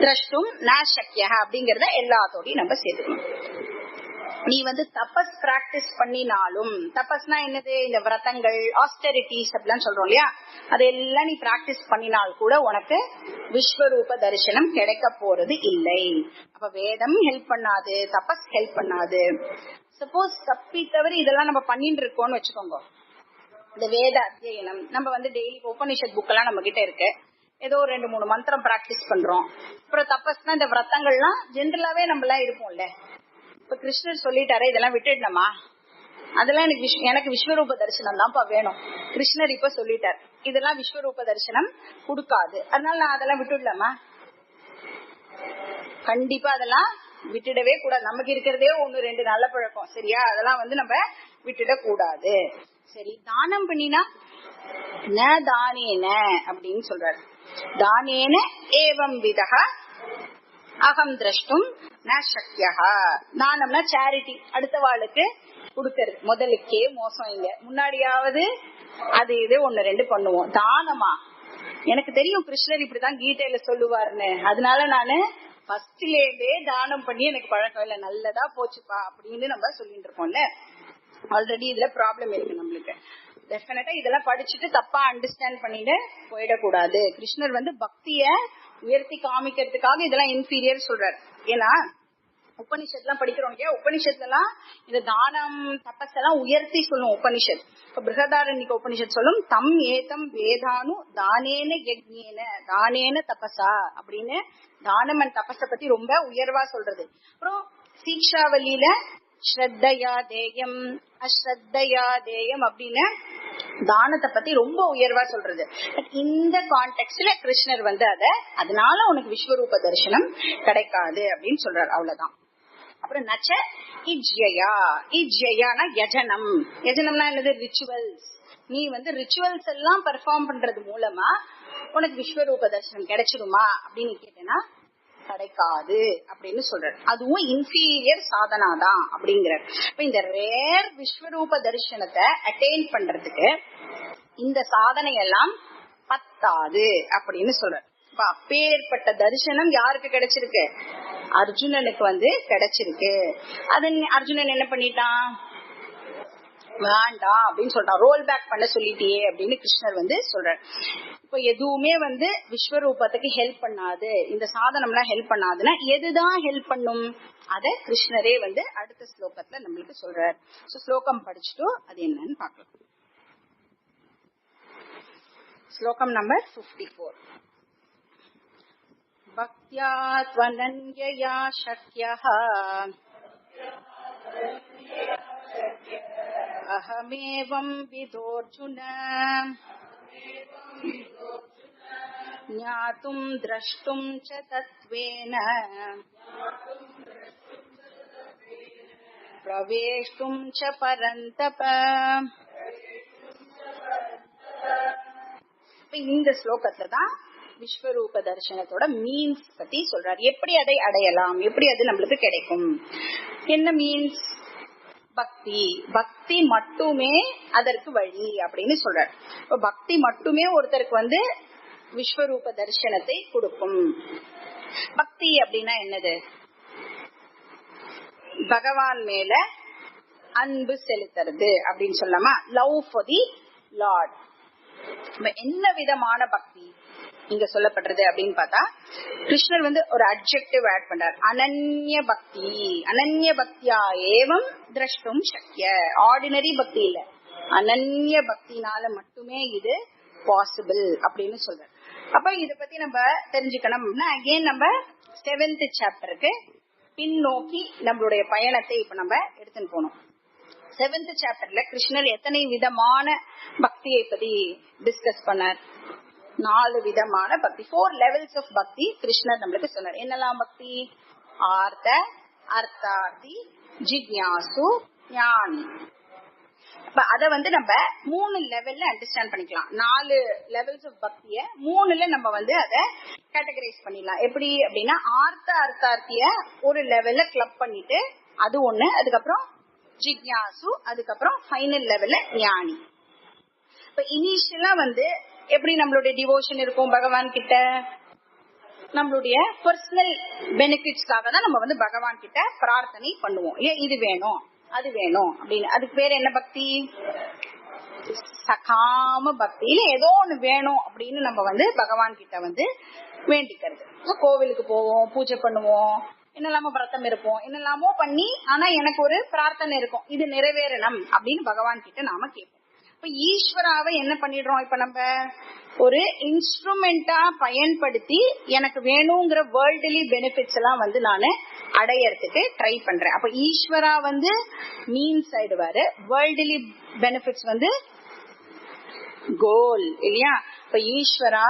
திரஷ்டும் ந சக்யஹ அப்படிங்கறத எல்லாத்தோடையும் நம்ம சேர்த்துக்கணும். நீ வந்து தபஸ் பிராக்டிஸ் பண்ணினாலும், தபஸ்னா என்னது? இந்த விரதங்கள், ஆஸ்டெரிட்டிஸ் அப்படிலாம் சொல்றோம் இல்லையா, அதெல்லாம் நீ பிராக்டிஸ் பண்ணினால் கூட உனக்கு விஸ்வரூப தரிசனம் கிடைக்க போறது இல்லை. அப்ப வேதம் ஹெல்ப் பண்ணாது, தபஸ் ஹெல்ப் பண்ணாது. சப்போஸ் தப்பி தவறி இதெல்லாம் நம்ம பண்ணிட்டு இருக்கோம்னு வச்சுக்கோங்க. இந்த வேத அத்தியனம் நம்ம வந்து டெய்லி உபனிஷத் புக் எல்லாம் நம்ம கிட்ட இருக்கு, ஏதோ 2-3 மந்திரம் பிராக்டிஸ் பண்றோம். அப்புறம் தபஸ்னா இந்த விரதங்கள்லாம் ஜென்ரலாவே நம்ம எல்லாம் இருப்போம்ல. இப்ப கிருஷ்ணர் சொல்லிட்டாரு இதெல்லாம் விட்டுடணுமா? அதெல்லாம் எனக்கு விஸ்வரூப தரிசனம் தான்ப்பா வேணும். கிருஷ்ணர் இப்ப சொல்லிட்டார் இதெல்லாம் விஸ்வரூப தரிசனம் கொடுக்காது, அதனால நான் அதெல்லாம் விட்டுடலாமா? கண்டிப்பா அதெல்லாம் விட்டுடவே கூடாது. நமக்கு இருக்கிறதே 1-2 நல்ல பழக்கம், சரியா? அதெல்லாம் வந்து நம்ம விட்டுட கூடாது. சரி, தானம் பண்ணினா ந தானேன அப்படின்னு சொல்றாரு. தானேன ஏவம் விதஹ அகம் திரஷ்டும் ந சக்யஹ. தானம்னா சேரிட்டி, அடுத்த வாளுக்கு கொடுக்கறது. முதலுக்கே மோசம் இல்ல, முன்னாடியாவது அது இது 1-2 பண்ணுவோம். தானமா? எனக்கு தெரியும் கிருஷ்ணர் இப்படிதான் கீதையில சொல்லுவாருன்னு, அதனால நானு ஃபர்ஸ்ட்லேயே தானம் பண்ணி எனக்கு பழக்கம் இல்ல, நல்லதா போச்சுப்பா அப்படின்னு நம்ம சொல்லிட்டு இருக்கோம்ல. ஆல்ரெடி இதுல ப்ராப்ளம் இருக்கு நம்மளுக்கு. டெஃபினட்டா இதெல்லாம் படிச்சுட்டு தப்பா அண்டர்ஸ்டாண்ட் பண்ணிட்டு போயிடக்கூடாது. கிருஷ்ணர் வந்து பக்திய உயர்த்தி காமிக்கிறதுக்காக இதெல்லாம் இன்ஃபீரியர் சொல்றாரு. ஏன்னா உபனிஷத் எல்லாம் படிக்கிறோம் இல்லையா, உபனிஷத்துல எல்லாம் இந்த தானம் தபஸ் எல்லாம் உயர்த்தி சொல்லும் உபனிஷத். இப்ப பிருஹதாரண்யக உபனிஷத் சொல்லும் தம் ஏதம் வேதானு தானேன யக்ஞேன தானேன தபசா அப்படின்னு தானம் அண்ட் தபஸ பத்தி ரொம்ப உயர்வா சொல்றது. அப்புறம் சீக்ஷாவலியில ஸ்ரத்தையா தேயம் அஸ்ரத்தையா தேயம் அப்படின்னு தானத்தை பத்தி ரொம்ப உயர்வா சொல்றது. இந்த கான்டெக்ட்ல கிருஷ்ணர் வந்து அதனால உனக்கு விஸ்வரூப தரிசனம் கிடைக்காது அப்படின்னு சொல்றாரு. அவ்வளவுதான். அப்புறம் நச்ச இஜ்யா, இஜ்யானா யஜனம். யஜனம்னா என்னது? ரிச்சுவல்ஸ். நீ வந்து ரிச்சுவல்ஸ் எல்லாம் பெர்ஃபார்ம் பண்றது மூலமா உனக்கு விஸ்வரூப தரிசனம் கிடைச்சிடுமா அப்படின்னு கேட்டேன்னா கிடைக்காது அப்படின்னு சொல்றாரு. அதுவும் இன்ஃபீரியர் சாதனா தான் அப்படிங்கிறார். இப்ப இந்த ரேர் விஸ்வரூப தரிசனத்தை அட்டைன் பண்றதுக்கு இந்த சாதனை எல்லாம் பத்தாது அப்படின்னு சொல்றாரு. இப்ப அப்பேற்பட்ட தரிசனம் யாருக்கு கிடைச்சிருக்கு? அர்ஜுனனுக்கு வந்து கிடைச்சிருக்கு. அது அர்ஜுனன் என்ன பண்ணிட்டான்? வேண்டாம் அப்படின்னு சொல்றான். ரோல் பேக் பண்ண சொல்லிட்டியே அப்படின்னு கிருஷ்ணர் வந்து சொல்றாரு. இப்ப எதுவுமே வந்து விஸ்வரூபத்துக்கு ஹெல்ப் பண்ணாது, இந்த சாதனம் எல்லாம் ஹெல்ப் பண்ணாதுன்னா எதுதான் ஹெல்ப் பண்ணும்? அத கிருஷ்ணரே வந்து அடுத்த ஸ்லோகத்துல நம்மளுக்கு சொல்றாரு. ஸ்லோகம் படிச்சுட்டு அது என்னன்னு பாக்கலாம். ஸ்லோகம் நம்பர் 54. பக்த்யா த்வனன்யயா ஷக்யஹ அஹமேவம் விதோர்ஜுன ஞாதும் த்ரஷ்டும் ச தத்வேன பிரவேஷ்டும் ச பரந்தப. இந்த ஸ்லோகத்துல தான் விஸ்வரூப தரிசனத்தோட மீன்ஸ் பத்தி சொல்றாரு. எப்படி அதை அடையலாம், எப்படி அது நம்மளுக்கு கிடைக்கும், என்ன மீன்ஸ்? பக்தி. பக்தி மட்டுமே அதற்கு வழி அப்படின்னு சொல்றாரு. இப்ப பக்தி மட்டுமே ஒருத்தருக்கு வந்து விஸ்வரூப தரிசனத்தை கொடுக்கும். பக்தி அப்படின்னா என்னது? பகவான் மேல அன்பு செலுத்துறது அப்படின்னு சொல்லலாமா? Love for the Lord. என்ன விதமான பக்தி இங்க சொல்லப்படுறது அப்படின்னு பார்த்தா கிருஷ்ணர் வந்து ஒரு அட்ஜெக்டிவ் ஆட் பண்றார். அனன்ய பக்தி. அனன்ய பக்தியா ஏவம் திரஷ்டும் சக்ய. ஆர்டினரி பக்தி இல்ல, அனன்ய பக்தினால மட்டுமே இது பாசிபிள் அப்படின்னு சொல்றார். அப்ப இத பத்தி நம்ம தெரிஞ்சுக்கணும்னா அகைன் நம்ம 7th சாப்டருக்கு பின்னோக்கி நம்மளுடைய பயணத்தை இப்ப நம்ம எடுத்துன்னு போனோம். 7th சாப்டர்ல கிருஷ்ணர் எத்தனை விதமான பக்தியை பத்தி டிஸ்கஸ் பண்ணார்? 4 விதமான பக்தி, 4 levels of பக்தி கிருஷ்ணர் நம்மளுக்கு சொன்னார். என்னெல்லாம் பக்தி? ஆர்த்த, அர்த்தார்த்தி, ஜிக்ஞாசு, ஞானி. இப்ப அத வந்து நம்ம 3 லெவல்ல அண்டர்ஸ்டாண்ட் பண்ணிக்கலாம். 4 levels of பக்திய 3ல நம்ம வந்து அத கேட்டகரைஸ் பண்ணிடலாம். எப்படி அப்படின்னா ஆர்த்த அர்த்தார்த்திய ஒரு லெவல்ல கிளப் பண்ணிட்டு அது ஒண்ணு, அதுக்கப்புறம் ஜிக்ஞாசு, அதுக்கப்புறம் ஃபைனல் லெவல்ல ஞானி. இப்ப இனிஷியலா வந்து எப்படி நம்மளுடைய டிவோஷன் இருக்கும் பகவான் கிட்ட? நம்மளுடைய பர்சனல் பெனிஃபிட்ஸ்க்காக தான் நம்ம வந்து பகவான் கிட்ட பிரார்த்தனை பண்ணுவோம். ஏன் இது வேணும் அது வேணும் அப்படின்னு. அதுக்கு பேர் என்ன பக்தி? சகாம பக்தி. இல்ல ஏதோ ஒண்ணு வேணும் அப்படின்னு நம்ம வந்து பகவான் கிட்ட வந்து வேண்டிக்கிறது. கோவிலுக்கு போவோம், பூஜை பண்ணுவோம், என்னெல்லாமோ விரதம் இருப்போம், என்னெல்லாமோ பண்ணி ஆனா எனக்கு ஒரு பிரார்த்தனை இருக்கும், இது நிறைவேறணும் அப்படின்னு பகவான் கிட்ட நாம கேட்போம். இப்ப ஈஸ்வராவை என்ன பண்ணிடுறோம்? இப்ப நம்ம ஒரு இன்ஸ்ட்ருமெண்டா பயன்படுத்தி எனக்கு வேணுங்கிற வேர்ல்ட்லி பெனிஃபிட்ஸ் எல்லாம் வந்து நானு அடையறதுக்கு ட்ரை பண்றேன். அப்ப ஈஸ்வரா வந்து மீன்ஸ் ஆயிடுவாரு, வேர்ல்ட்லி பெனிஃபிட்ஸ் வந்து கோல் இல்லையா? இப்ப ஈஸ்வரா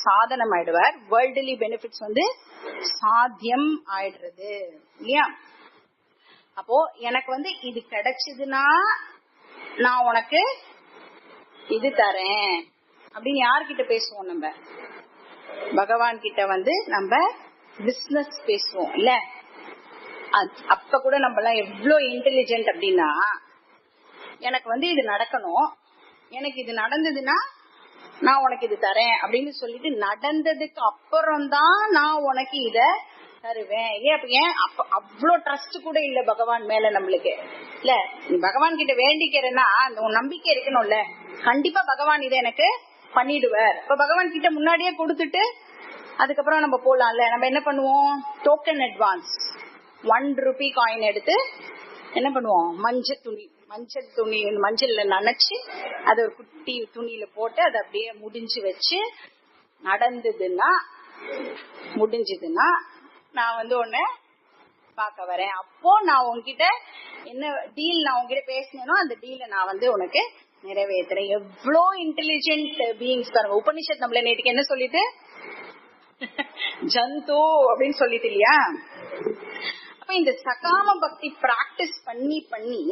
சாதனம் ஆயிடுவார், வேர்ல்ட்லி பெனிஃபிட்ஸ் வந்து சாத்தியம் ஆயிடுறது இல்லையா? அப்போ எனக்கு வந்து இது கிடைச்சதுன்னா நான் உனக்கு இது தரேன் அப்படின்னு யார்கிட்ட பேசுவோம்? நம்ம பகவான் கிட்ட வந்து நம்ம பிசினஸ் பேசுவோம் இல்ல? அப்ப கூட நம்ம எல்லாம் எவ்வளவு இன்டெலிஜென்ட் அப்படின்னா, எனக்கு வந்து இது நடக்கணும், எனக்கு இது நடந்ததுன்னா நான் உனக்கு இது தரேன் அப்படின்னு சொல்லிட்டு நடந்ததுக்கு அப்புறம் தான் நான் உனக்கு இத தருவேன். ஏன் அவ்வளவு ட்ரஸ்ட் கூட இல்ல பகவான் மேல நம்மளுக்கு இல்ல? நீ பகவான் கிட்ட வேண்டிக்கிறேன்னா அந்த நம்பிக்கை இருக்கணும்ல, கண்டிப்பா பகவான் இதை எனக்கு பண்ணிடுவார். இப்ப பகவான் கிட்ட முன்னாடியே கொடுத்துட்டு அதுக்கப்புறம் நம்ம போலாம்ல. நம்ம என்ன பண்ணுவோம்? டோக்கன் அட்வான்ஸ் 1 ரூபி காயின் எடுத்து என்ன பண்ணுவோம்? மஞ்சள் துணி மஞ்சள்ல நனைச்சு அது ஒரு குட்டி துணியில போட்டு அதை அப்படியே முடிஞ்சு வச்சு நடந்ததுன்னா முடிஞ்சதுன்னா நான் வந்து உன்னை பார்க்க வரேன். அப்போ நான் உன்கிட்ட என்ன டீல் நான் உன்கிட்ட பேசினேனோ அந்த டீலை நான் வந்து உனக்கு நிறைவேற்றுற. எவ்வளோ இன்டெலிஜென்ட் பீயிங்ஸ் பாருங்க. உபனிஷத் நம்மள நேற்றுக்கு என்ன சொல்லிட்டு ஜந்து அப்படின்னு சொல்லிட்டு இல்லையா? அப்ப இந்த சகாம பக்தி பிராக்டிஸ் பண்ணி பண்ணி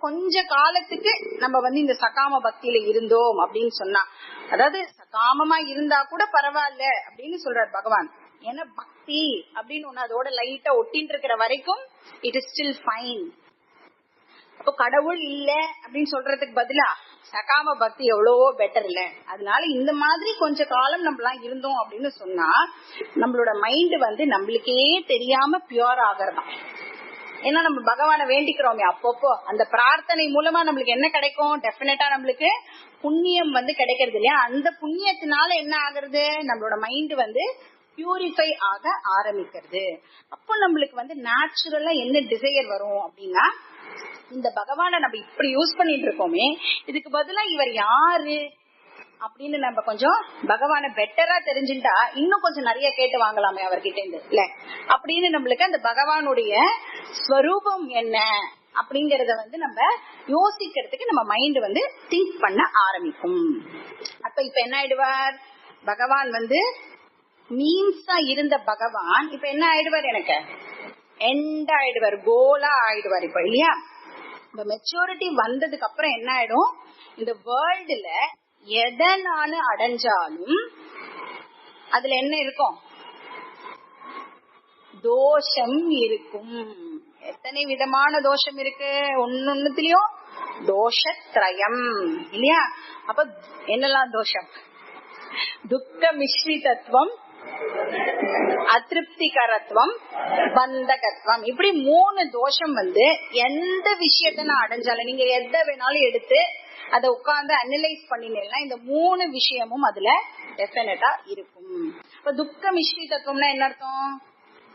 கொஞ்ச காலத்துக்கு நம்ம வந்து இந்த சகாம பக்தியில இருந்தோம் அப்படின்னு சொன்னா, அதாவது சகாமமா இருந்தா கூட பரவாயில்ல அப்படின்னு சொல்றாரு பகவான். ஏன்னா பக்தி அப்படின்னு ஒண்ணு அதோட லைட்டா ஒட்டின்னு இருக்கிற வரைக்கும் இட் இஸ் ஸ்டில் ஃபைன். அப்போ கடவுள் இல்ல அப்படின்னு சொல்றதுக்கு பதிலா சகாம பக்தி எவ்வளவோ பெட்டர் இல்ல. அதனால இந்த மாதிரி கொஞ்ச காலம் நம்மலாம் இருந்தோம் அப்படின்னு சொன்னா நம்மளோட மைண்ட் வந்து நம்மளுக்கே தெரியாம பியூர் ஆகிறதாம். ஏன்னா நம்ம பகவானை வேண்டிக்கிறோமே அப்பப்போ, அந்த பிரார்த்தனை மூலமா நம்மளுக்கு என்ன கிடைக்கும்? டெஃபினட்டா நம்மளுக்கு புண்ணியம் வந்து கிடைக்கிறது இல்லையா? அந்த புண்ணியத்தினால என்ன ஆகுறது? நம்மளோட மைண்ட் வந்து பியூரிஃபை ஆக ஆரம்பிக்கிறது. அப்போ நம்மளுக்கு வந்து நேச்சுரலா என்ன டிசையர் வரும் அப்படின்னா, இந்த பகவானை நம்ம இப்படி யூஸ் பண்ணிட்டு இருக்கோமே, இதுக்கு பதிலா இவர் யாரு அப்படின்னு நம்ம கொஞ்சம் பகவானை பெட்டரா தெரிஞ்சுட்டா இன்னும் கொஞ்சம் நிறைய கேட்டு வாங்கலாமே அவர்கிட்ட இருந்து இல்ல அப்படின்னு நம்மளுக்கு அந்த பகவானுடைய ஸ்வரூபம் என்ன அப்படிங்கறத வந்து நம்ம யோசிக்கிறதுக்கு நம்ம மைண்ட் வந்து திங்க் பண்ண ஆரம்பிக்கும். அப்ப இப்ப என்ன ஆயிடுவார்? பகவான் வந்து மீன்ஸா இருந்த பகவான் இப்ப என்ன ஆயிடுவார்? எனக்கு எண்ட் ஆயிடுவார், கோலா ஆயிடுவார் இப்ப இல்லையா? இந்த மெச்சூரிட்டி வந்ததுக்கு அப்புறம் என்ன ஆயிடும்? இந்த வேர்ல்டுல எதை நான் அடைஞ்சாலும் அதுல என்ன இருக்கும்? தோஷம் இருக்கும். எத்தனை விதமான தோஷம் இருக்கு? ஒன்னொன்னுலயும் தோஷத்ரயம் இல்லையா? அப்ப என்னெல்லாம் தோஷம்? துக்க மிஸ்ரிதத்துவம், அதிருப்திகரத்துவம், பந்தகத்துவம், இப்படி 3 தோஷம் வந்து எந்த விஷயத்த நான் அடைஞ்சாலும் நீங்க எதை வேணாலும் எடுத்து அதை உட்கார்ந்து அனலைஸ் பண்ணினா இந்த 3 விஷயமும் அதுல டெஃபினட்டா இருக்கும். இப்ப துக்க மிஸ்ரிதத்துவம்னா என்ன அர்த்தம்?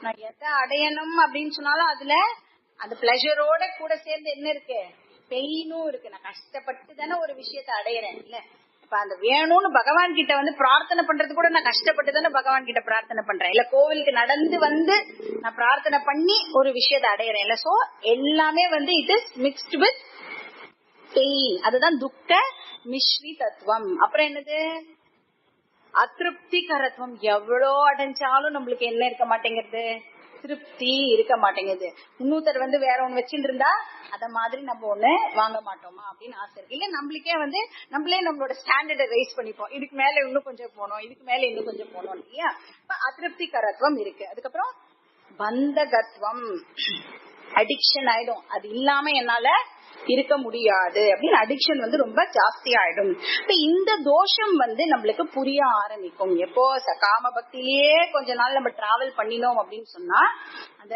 நான் எதை அடையணும் அப்படின்னு சொன்னாலும் அதுல அந்த பிளஷரோட கூட சேர்ந்து என்ன இருக்கு? பெயினும் இருக்கு. நான் கஷ்டப்பட்டு தானே ஒரு விஷயத்த அடையறேன் இல்ல? இப்ப அந்த வேணும்னு பகவான் கிட்ட வந்து பிரார்த்தனை பண்றது கூட நான் கஷ்டப்பட்டு தானே பகவான் கிட்ட பிரார்த்தனை பண்றேன் இல்ல? கோவிலுக்கு நடந்து வந்து நான் பிரார்த்தனை பண்ணி ஒரு விஷயத்த அடையறேன் இல்ல? சோ எல்லாமே வந்து it is mixed with pain. அதுதான் துக்க மிஸ்ரி தத்துவம். அப்புறம் என்னது? அதிருப்திகரத்துவம். எவ்வளோ அடைஞ்சாலும் நம்மளுக்கு என்ன இருக்க மாட்டேங்கிறது? திருப்தி இருக்க மாட்டேங்குது. இன்னொருத்தர் வந்து வேற ஒண்ணு வச்சுட்டு இருந்தா அத மாதிரி நம்ம ஒண்ணு வாங்க மாட்டோமா அப்படின்னு ஆசை இருக்கு இல்ல? நம்மளுக்கே வந்து நம்மளே நம்மளோட ஸ்டாண்டர்டை ரைஸ் பண்ணிப்போம். இதுக்கு மேல இன்னும் கொஞ்சம் போனோம், இதுக்கு மேல இன்னும் கொஞ்சம் போனோம் இல்லையா? அதிருப்திகரத்துவம் இருக்கு. அதுக்கப்புறம் பந்தகத்துவம், அடிக்ஷன் ஆயிடும். அது இல்லாம என்னால இருக்க முடியாது அப்படின்னு அடிக்ஷன் வந்து ரொம்ப ஜாஸ்தி ஆயிடும். இப்ப இந்த தோஷம் வந்து நம்மளுக்கு புரிய ஆரம்பிக்கும் எப்போ? காம பக்தியிலேயே கொஞ்ச நாள் நம்ம டிராவல் பண்ணினோம் அப்படின்னு சொன்னா அந்த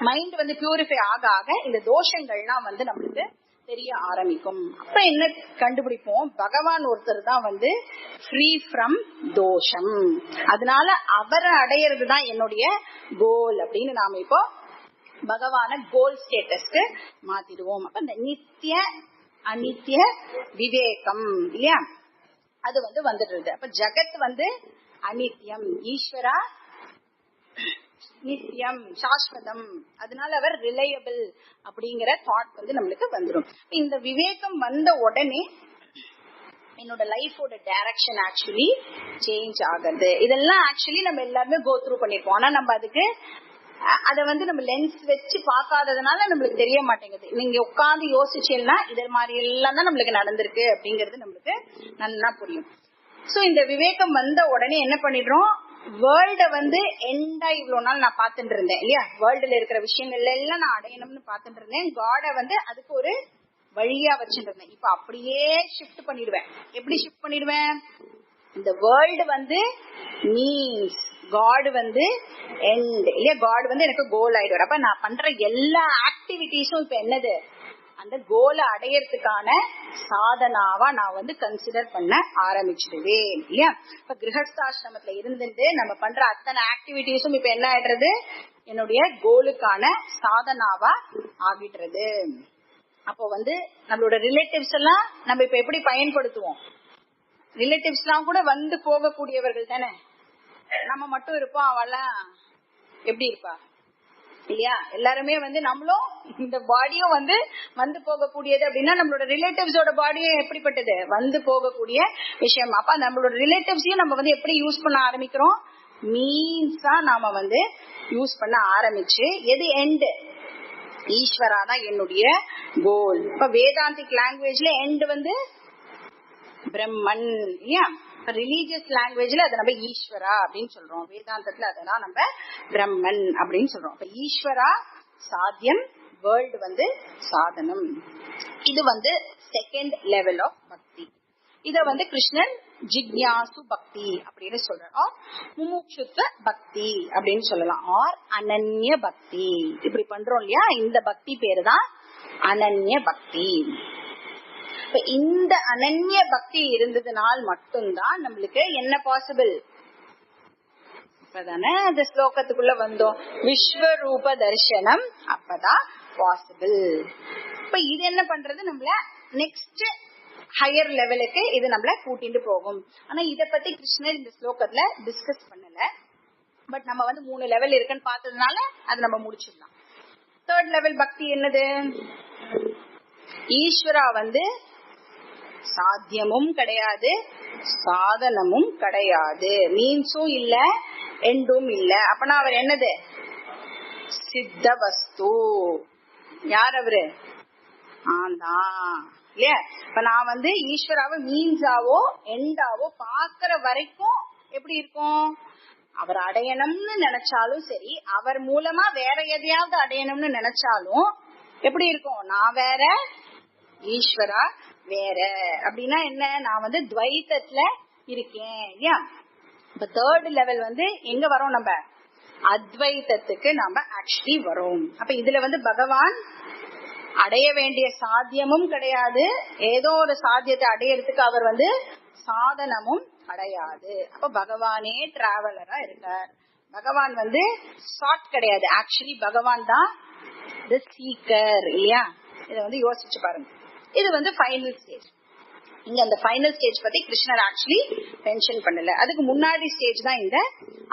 மைண்ட் வந்து பியூரிஃபை ஆக ஆக இந்த தோஷங்கள்லாம் வந்து நம்மளுக்கு தெரிய ஆரம்பிக்கும். அப்ப என்ன கண்டுபிடிப்போம்? பகவான் ஒருத்தர் தான் வந்து ஃப்ரீ ஃப்ரம் தோஷம். அதனால அவரை அடையிறது தான் என்னுடைய கோல் அப்படின்னு நாம இப்போ பகவான கோல் ஸ்டேட்டஸ்க்கு மாத்திடுவோம். அப்ப இந்த நித்திய அநித்திய விவேகம் இல்லையா? அது வந்து வந்துடுறது. அப்ப ஜகத் வந்து அநித்தியம், ஈஸ்வரா நித்தியம், சாஸ்வதம். அதனால அவர் ரிலையபிள் அப்படிங்கிற தாட் வந்து நம்மளுக்கு வந்துடும். இந்த விவேகம் வந்த உடனே என்னோட லைஃபோட டைரக்ஷன் ஆக்சுவலி சேஞ்ச் ஆகுது. இதெல்லாம் ஆக்சுவலி நம்ம எல்லாருமே கோ த்ரூ பண்ணிருப்போம். ஆனா நம்ம அதுக்கு அத வந்து நம்ம லென்ஸ் வச்சு பார்க்காததுனால நம்மளுக்கு தெரிய மாட்டேங்குது. நீங்க உட்கார்ந்து யோசிச்சீங்கன்னா இது மாதிரி எல்லாம் தான் நம்மளுக்கு நடந்திருக்கு அப்படிங்கறது நம்மளுக்கு நல்லா புரியும். சோ இந்த விவேகம் வந்த உடனே என்ன பண்ணிடுறோம்? வேர்ல்ட வந்து எண்டா இவ்வளவு நாள் நான் பாத்துட்டு இருந்தேன் இல்லையா? வேர்ல்டுல இருக்கிற விஷயங்கள் எல்லாம் நான் அடையணும்னு பாத்துட்டு இருந்தேன். காட வந்து அதுக்கு ஒரு வழியா வச்சுட்டு இருந்தேன். இப்ப அப்படியே ஷிஃப்ட் பண்ணிடுவேன். எப்படி ஷிஃப்ட் பண்ணிடுவேன்? இந்த வேர்ல்டு வந்து மீன்ஸ், காட் வந்து எண்ட் இல்லையா? காட் வந்து எனக்கு கோல் ஆயிடுவார். அப்ப நான் பண்ற எல்லா ஆக்டிவிட்டிஸும் இப்ப என்னது? அந்த கோலை அடையறதுக்கான சாதனாவா நான் வந்து கன்சிடர் பண்ண ஆரம்பிச்சிடுவேன் இல்லையா? இப்ப கிரகஸ்தாசிரமத்துல இருந்துட்டு நம்ம பண்ற அத்தனை ஆக்டிவிட்டிஸும் இப்ப என்ன ஆயிடுறது? என்னுடைய கோலுக்கான சாதனாவா ஆகிடுறது. அப்போ வந்து நம்மளோட ரிலேட்டிவ்ஸ் எல்லாம் நம்ம இப்ப எப்படி பயன்படுத்துவோம்? ரிலேட்டிவ்ஸ் எல்லாம் கூட வந்து போகக்கூடியவர்கள் தானே. நம்ம மட்டும் இருப்போம், அவெல்லாம் எப்படி இருப்பா? இல்லையா? எல்லாருமே வந்து நம்மளும் இந்த பாடியும் வந்து வந்து போகக்கூடியது அப்படின்னா நம்மளோட ரிலேட்டிவ்ஸோட பாடியும் எப்படிப்பட்டது? வந்து போகக்கூடிய விஷயம். அப்ப நம்மளோட ரிலேட்டிவ்ஸையும் நம்ம வந்து எப்படி யூஸ் பண்ண ஆரம்பிக்கிறோம்? மீன்ஸா நாம வந்து யூஸ் பண்ண ஆரம்பிச்சு எது எண்ட்? ஈஸ்வரா தான் என்னுடைய கோல். இப்ப வேதாந்திக் லாங்குவேஜ்ல எண்ட் வந்து பிரம்மன் இல்லையா? ரிலீஜியஸ் லாங்குவேஜ்ல அதை நம்ம ஈஸ்வரா அப்படின்னு சொல்றோம். வேதாந்தத்துல அதெல்லாம் நம்ம பிரம்மன் அப்படின்னு சொல்றோம். இப்ப ஈஸ்வரா சாத்தியம், வேர்ல்டு வந்து சாதனம். இது வந்து செகண்ட் லெவல் ஆஃப் பக்தி. இத வந்து கிருஷ்ணன் ஜிக்யாசு பக்தி அப்படின்னு சொல்றோம். முமுட்சுத்வ பக்தி அப்படின்னு சொல்லலாம். ஆர் அனன்ய பக்தி. இப்படி பண்றோம் இல்லையா? இந்த பக்தி பேரு தான் அனன்ய பக்தி. இந்த அனன்ய பக்தி இருந்ததுனால் மட்டும்தான் நம்மளுக்கு என்ன பாசிபிள்? இப்பதானே அந்த ஸ்லோகத்துக்குள்ள வந்தோம், விஸ்வரூப தரிசனம். அப்பதான் பாசிபிள். இப்ப இது என்ன பண்றது? நம்மள நெக்ஸ்ட் ஹையர் லெவலுக்கு இது நம்மள கூட்டிட்டு போகும். ஆனா இத பத்தி கிருஷ்ணர் இந்த ஸ்லோகத்துல டிஸ்கஸ் பண்ணல. பட் நம்ம வந்து 3 லெவல் இருக்குன்னு பார்த்ததுனால அது நம்ம முடிச்சிடலாம். தேர்ட் லெவல் பக்தி என்னது? ஈஸ்வரா வந்து சாத்தியமும் கிடையாது, சாதனமும் கிடையாது, மீன்ஸும் இல்ல, எண்டும் இல்ல. அப்பனா அவர் என்னது? சித்த வஸ்து. யார் அவரு? இல்லையா? இப்ப நான் வந்து ஈஸ்வராவை மீன்ஸாவோ எண்டாவோ பாக்குற வரைக்கும் எப்படி இருக்கும்? அவர் அடையணும்னு நினைச்சாலும் சரி, அவர் மூலமா வேற எதையாவது அடையணும்னு நினைச்சாலும் எப்படி இருக்கும்? நான் வேற, ஈஸ்வரா வேற. அப்படின்னா என்ன? நான் வந்து துவைத்தத்துல இருக்கேன் இல்லையா? இப்ப தேர்ட் லெவல் வந்து எங்க வரோம்? நம்ம அத்வைத்தத்துக்கு நாம ஆக்சுவலி வரோம். அப்ப இதுல வந்து பகவான் அடைய வேண்டிய சாத்தியமும் கிடையாது, ஏதோ ஒரு சாத்தியத்தை அடையறதுக்கு அவர் வந்து சாதனமும் கிடையாது. அப்ப பகவானே டிராவலரா இருக்கார். பகவான் வந்து ஷார்ட் கிடையாது, ஆக்சுவலி பகவான் தான் தி சீக்கர் இல்லையா? இத வந்து யோசிச்சு பாருங்க. இது வந்து ஃபைனல் ஸ்டேஜ். இங்க அந்த ஃபைனல் ஸ்டேஜ் பத்தி கிருஷ்ணர் ஆக்சுவலி மென்ஷன் பண்ணல. அதுக்கு முன்னாடி ஸ்டேஜ் தான் இந்த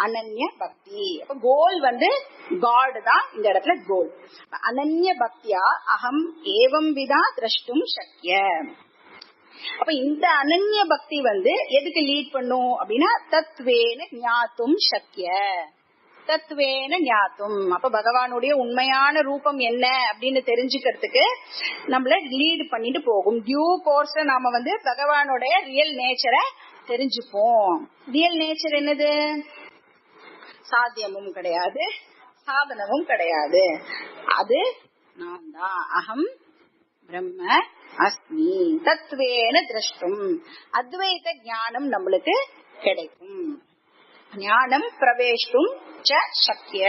அனன்ய பக்தி. அப்ப கோல் வந்து காட் தான் இந்த இடத்துல கோல். அனன்ய பக்தியா அகம் ஏவம் விதா திரஷ்டும் சக்ய. அப்ப இந்த அனன்ய பக்தி வந்து எதுக்கு லீட் பண்ணும் அப்படின்னா தத்வேன ஞாத்தும் சக்ய. தத்துவேன ஞாத்தும். அப்ப பகவானுடைய உண்மையான ரூபம் என்ன அப்படின்னு தெரிஞ்சுக்கிறதுக்கு நம்மள லீட் பண்ணிட்டு போகும். டியூ கோர்ஸ் நாம வந்து பகவானுடைய ரியல் நேச்சரை தெரிஞ்சுப்போம். ரியல் நேச்சர் என்னது? சாத்தியமும் கிடையாது, சாதனமும் கிடையாது, அது நான் தான். அகம் பிரம்ம அஸ்மி தத்துவேன திரஷ்டும். அத்வைத ஞானம் நம்மளுக்கு கிடைக்கும். ஞானம் பிரவேஷ்டும் சக்ய.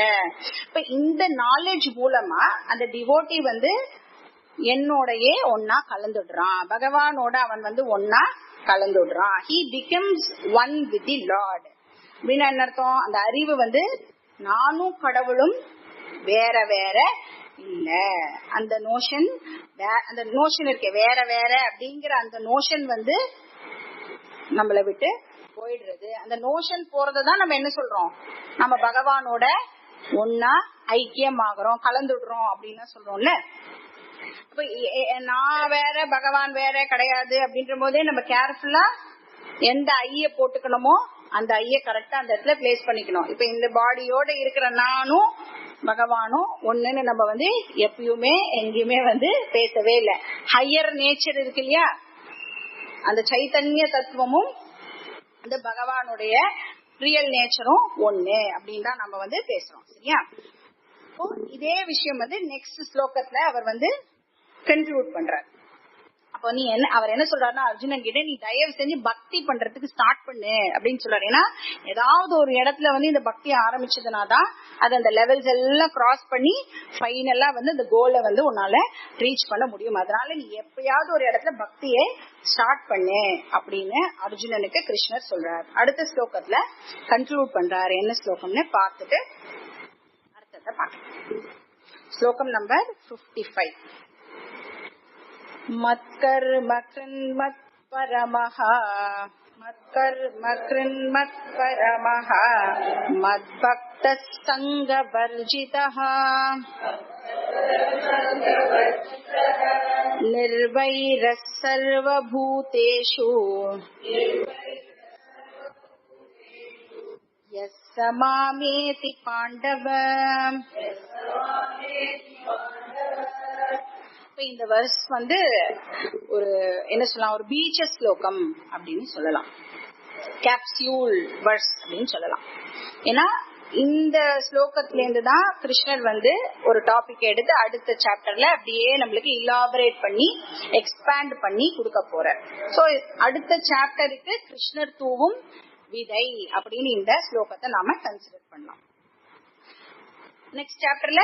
இப்ப இந்த நாலேஜ் மூலமா அந்த டிவோட்டி வந்து என்னோடயே ஒன்னா கலந்துடுறான், பகவானோட அவன் வந்து ஒன்னா கலந்துடுறான். he becomes one with the Lord. அப்படின்னா என்ன அர்த்தம்? அந்த அறிவு வந்து நானும் கடவுளும் வேற வேற இல்ல, அந்த நோஷன் இருக்கு வேற வேற அப்படிங்கிற அந்த நோஷன் வந்து நம்மள விட்டு போயிடுறது. அந்த நோஷன் போறதுதான் நம்ம என்ன சொல்றோம்? நம்ம பகவானோட ஒன்னா ஐக்கியமாகறோம், கலந்துடுறோம் அப்படின்னு சொல்றோம்ல. இப்ப நான் வேற பகவான் வேற கிடையாது அப்படின்ற போதே நம்ம கேர்ஃபுல்லா எந்த ஐய போட்டுக்கணுமோ அந்த ஐய கரெக்டா அந்த இடத்துல பிளேஸ் பண்ணிக்கணும். இப்ப இந்த பாடியோட இருக்கிற நானும் பகவானும் ஒண்ணுன்னு நம்ம வந்து எப்பயுமே எங்கேயுமே வந்து பேசவே இல்லை. ஹையர் நேச்சர் இருக்கு இல்லையா, அந்த சைத்தன்ய தத்துவமும் இந்த பகவானுடைய ரியல் நேச்சரும் ஒண்ணு அப்படின்னு தான் நம்ம வந்து பேசுறோம். சரியா? இதே விஷயம் வந்து நெக்ஸ்ட் ஸ்லோகத்துல அவர் வந்து கன்க்ளூட் பண்றார். அப்போ நீ என்ன அவர் என்ன சொல்றாருன்னா, அர்ஜுனன் கிட்ட நீ தயவு செஞ்சு பக்தி பண்றதுக்கு ஸ்டார்ட் பண்ணு அப்படின்னு சொல்றாரு. ஏன்னா ஏதாவது ஒரு இடத்துல வந்து இந்த பக்தி ஆரம்பிச்சதுனாதான் அது அந்த லெவல்ஸ் எல்லாம் கிராஸ் பண்ணி ஃபைனலா வந்து அந்த கோலை வந்து உன்னால ரீச் பண்ண முடியும். அதனால நீ எப்பயாவது ஒரு இடத்துல பக்தியை ஸ்டார்ட் பண்ணு அப்படின்னு அர்ஜுனனுக்கு கிருஷ்ணர் சொல்றாரு. அடுத்த ஸ்லோகத்துல கன்க்ளூட் பண்றாரு. என்ன ஸ்லோகம்னு பார்த்துட்டு அர்த்தத்தை பார்க்கலாம். ஸ்லோகம் நம்பர் 55. மத்கர்ம கிருண்மத் மத்பரமஹ மத்கர்ம கிருன்மத்பரமஹ மத்பக்தः சங்கவர்ஜிதः நிர்வைரः சர்வபூதேஷு யஸ்ஸ மாமேதி பாண்டவ. இந்த வர்ஸ் ஒரு என்ன சொல்லலாம், ஒரு பீச்ச ஸ்லோகம் அப்படின்னு சொல்லலாம், கேப்சியூல் வர்ஸ் அப்படின்னு சொல்லலாம். ஏன்னா இந்த ஸ்லோகத்துல இருந்து தான் கிருஷ்ணர் ஒரு டாபிக் எடுத்து அடுத்த சாப்டர்ல அப்படியே நம்மளுக்கு இலாபரேட் பண்ணி எக்ஸ்பேண்ட் பண்ணி கொடுக்க போறார். சோ அடுத்த சாப்டருக்கு கிருஷ்ணர் தூவும் விதை அப்படின்னு இந்த ஸ்லோகத்தை நாம கன்சிடர் பண்ணலாம். நெக்ஸ்ட் சாப்டர்ல